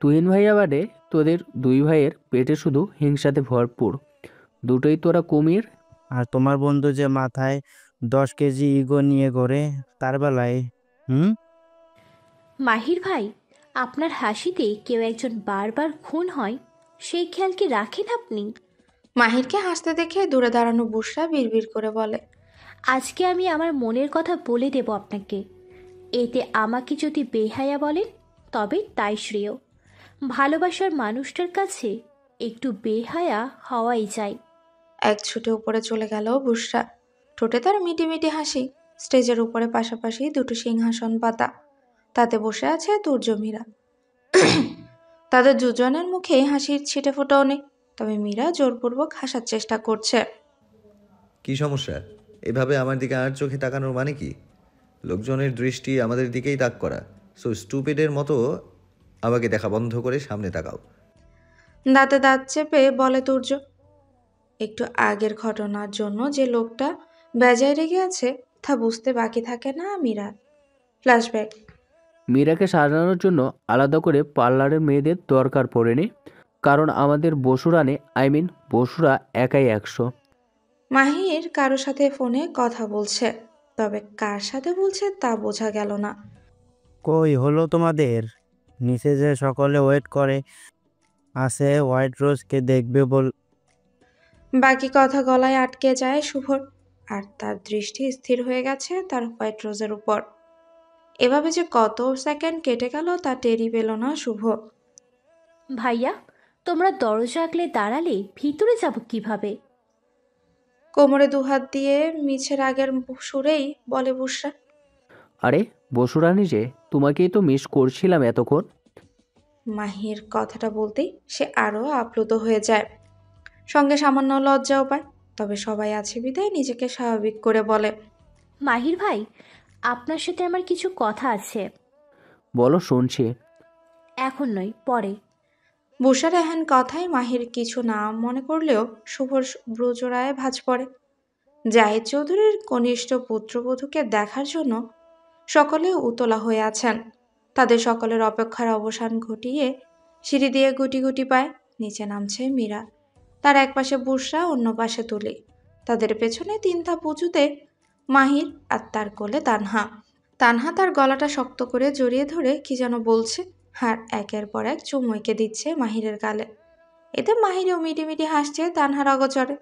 তুহিন ভাইয়া বাদে তোদের দুই ভাইয়ের পেটে শুধু হিংসাতে ভরপুর। দুটোই তোরা কুমির। আর তোমার বন্ধু যে মাথায় 10 কেজি ইগো নিয়ে ঘোরে, তার বেলায় মাহির ভাই, আপনার হাসিতে কেউ একজন বারবার খুন হয়, সেই খেয়াল কি রাখেন আপনি? মাহিরকে হাসতে দেখে দূরে দাঁড়ানো বুশরা বিড়বিড় করে বলে, আজকে আমি আমার মনের কথা বলে দেব আপনাকে। এতে আমাকে যদি বেহায়া বলেন তবে তাই শ্রেয়। ভালোবাসার মানুষটার কাছে একটু বেহায়া হওয়াই যায়। এক ছুটে উপরে চলে গেল বুশরা। ঠোঁটে তার মিটি মিটি হাসি। স্টেজের উপরে পাশাপাশি দুটো সিংহাসন পাতা। তাতে বসে আছে তুর্য মীরা। তাদের দুজনের মুখে হাসির ছিটে ফোটাও নেই। তবে মীরা জোরপূর্বক হাসার চেষ্টা করছে। কি সমস্যা? এভাবে আমার দিকে আর চোখে তাকানোর মানে কি? লোকজনের দৃষ্টি আমাদের দিকেই তাক করা। সো স্টুপিডের মতো আমাকে দেখা বন্ধ করে সামনে তাকাও। দাঁতে দাঁত চেপে বলে তুর্য। একটু আগের ঘটনার জন্য যে লোকটা বেজায় রেগে আছে তা বুঝতে বাকি থাকে না মীরার। ফ্ল্যাশব্যাক। মীরাকে সাজানোর জন্য আলাদা করে পার্লারের মেয়েদের দরকার পড়েনি, কারণ আমাদের বসুরানে বসুরা একাই 100। মাহির কারো সাথে ফোনে কথা বলছে, তবে কার সাথে বলছে তা বোঝা গেল না। কই হলো তোমাদের? নিচে যে সকলে ওয়েট করে আছে হোয়াইট রোজকে দেখবে বল। বাকি কথা গলায় আটকে যায় শুভর। আর তার দৃষ্টি স্থির হয়ে গেছে তার হোয়াইট রোজের উপর। এভাবে যে কত সেকেন্ড কেটে গেল তা টেরই পেল না শুভ। ভাইয়া, তোমরা দরজা আগলে দাঁড়ালে ভিতরে যাব কিভাবে? কোমরে দুহাত দিয়ে মিছে রাগের সুরেই বলে বুশরা। আরে বসুরানি যে, তোমাকেই তো মিস করছিলাম এতক্ষণ। মাহির কথাটা বলতেই সে আরও আপ্লুত হয়ে যায়। সঙ্গে সামান্য লজ্জাও পায়। তবে সবাই আছে বিধায় নিজেকে স্বাভাবিক করে বলে, মাহির ভাই, আপনার সাথে আমার কিছু কথা আছে। বলো, শুনছি। এখন নয়, পরে। বুশার এহেন কথায় মাহির কিছু না মনে করলেও শুভর ব্রজরায় ভাঁজ পড়ে। জাহিদ চৌধুরীর কনিষ্ঠ পুত্রবধূকে দেখার জন্য সকলে উতলা হয়ে আছেন। তাদের সকলের অপেক্ষার অবসান ঘটিয়ে সিঁড়ি দিয়ে গুটি গুটি পায় নিচে নামছে মীরা। তার এক পাশে বুসরা, অন্য পাশে তুলি। তাদের পেছনে 3 ধাপ উঁচুতে মাহির আর তার কোলে তানহা। তানহা তার গলাটা শক্ত করে জড়িয়ে ধরে কি যেন বলছে, আর একের পর এক চুমু এঁকে দিচ্ছে মাহিরের গালে। এতে মাহিরেও মিটিমিটি হাসছে তানহার অগচরে,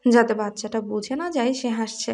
যাতে বাচ্চাটা বুঝে না যায় সে হাসছে।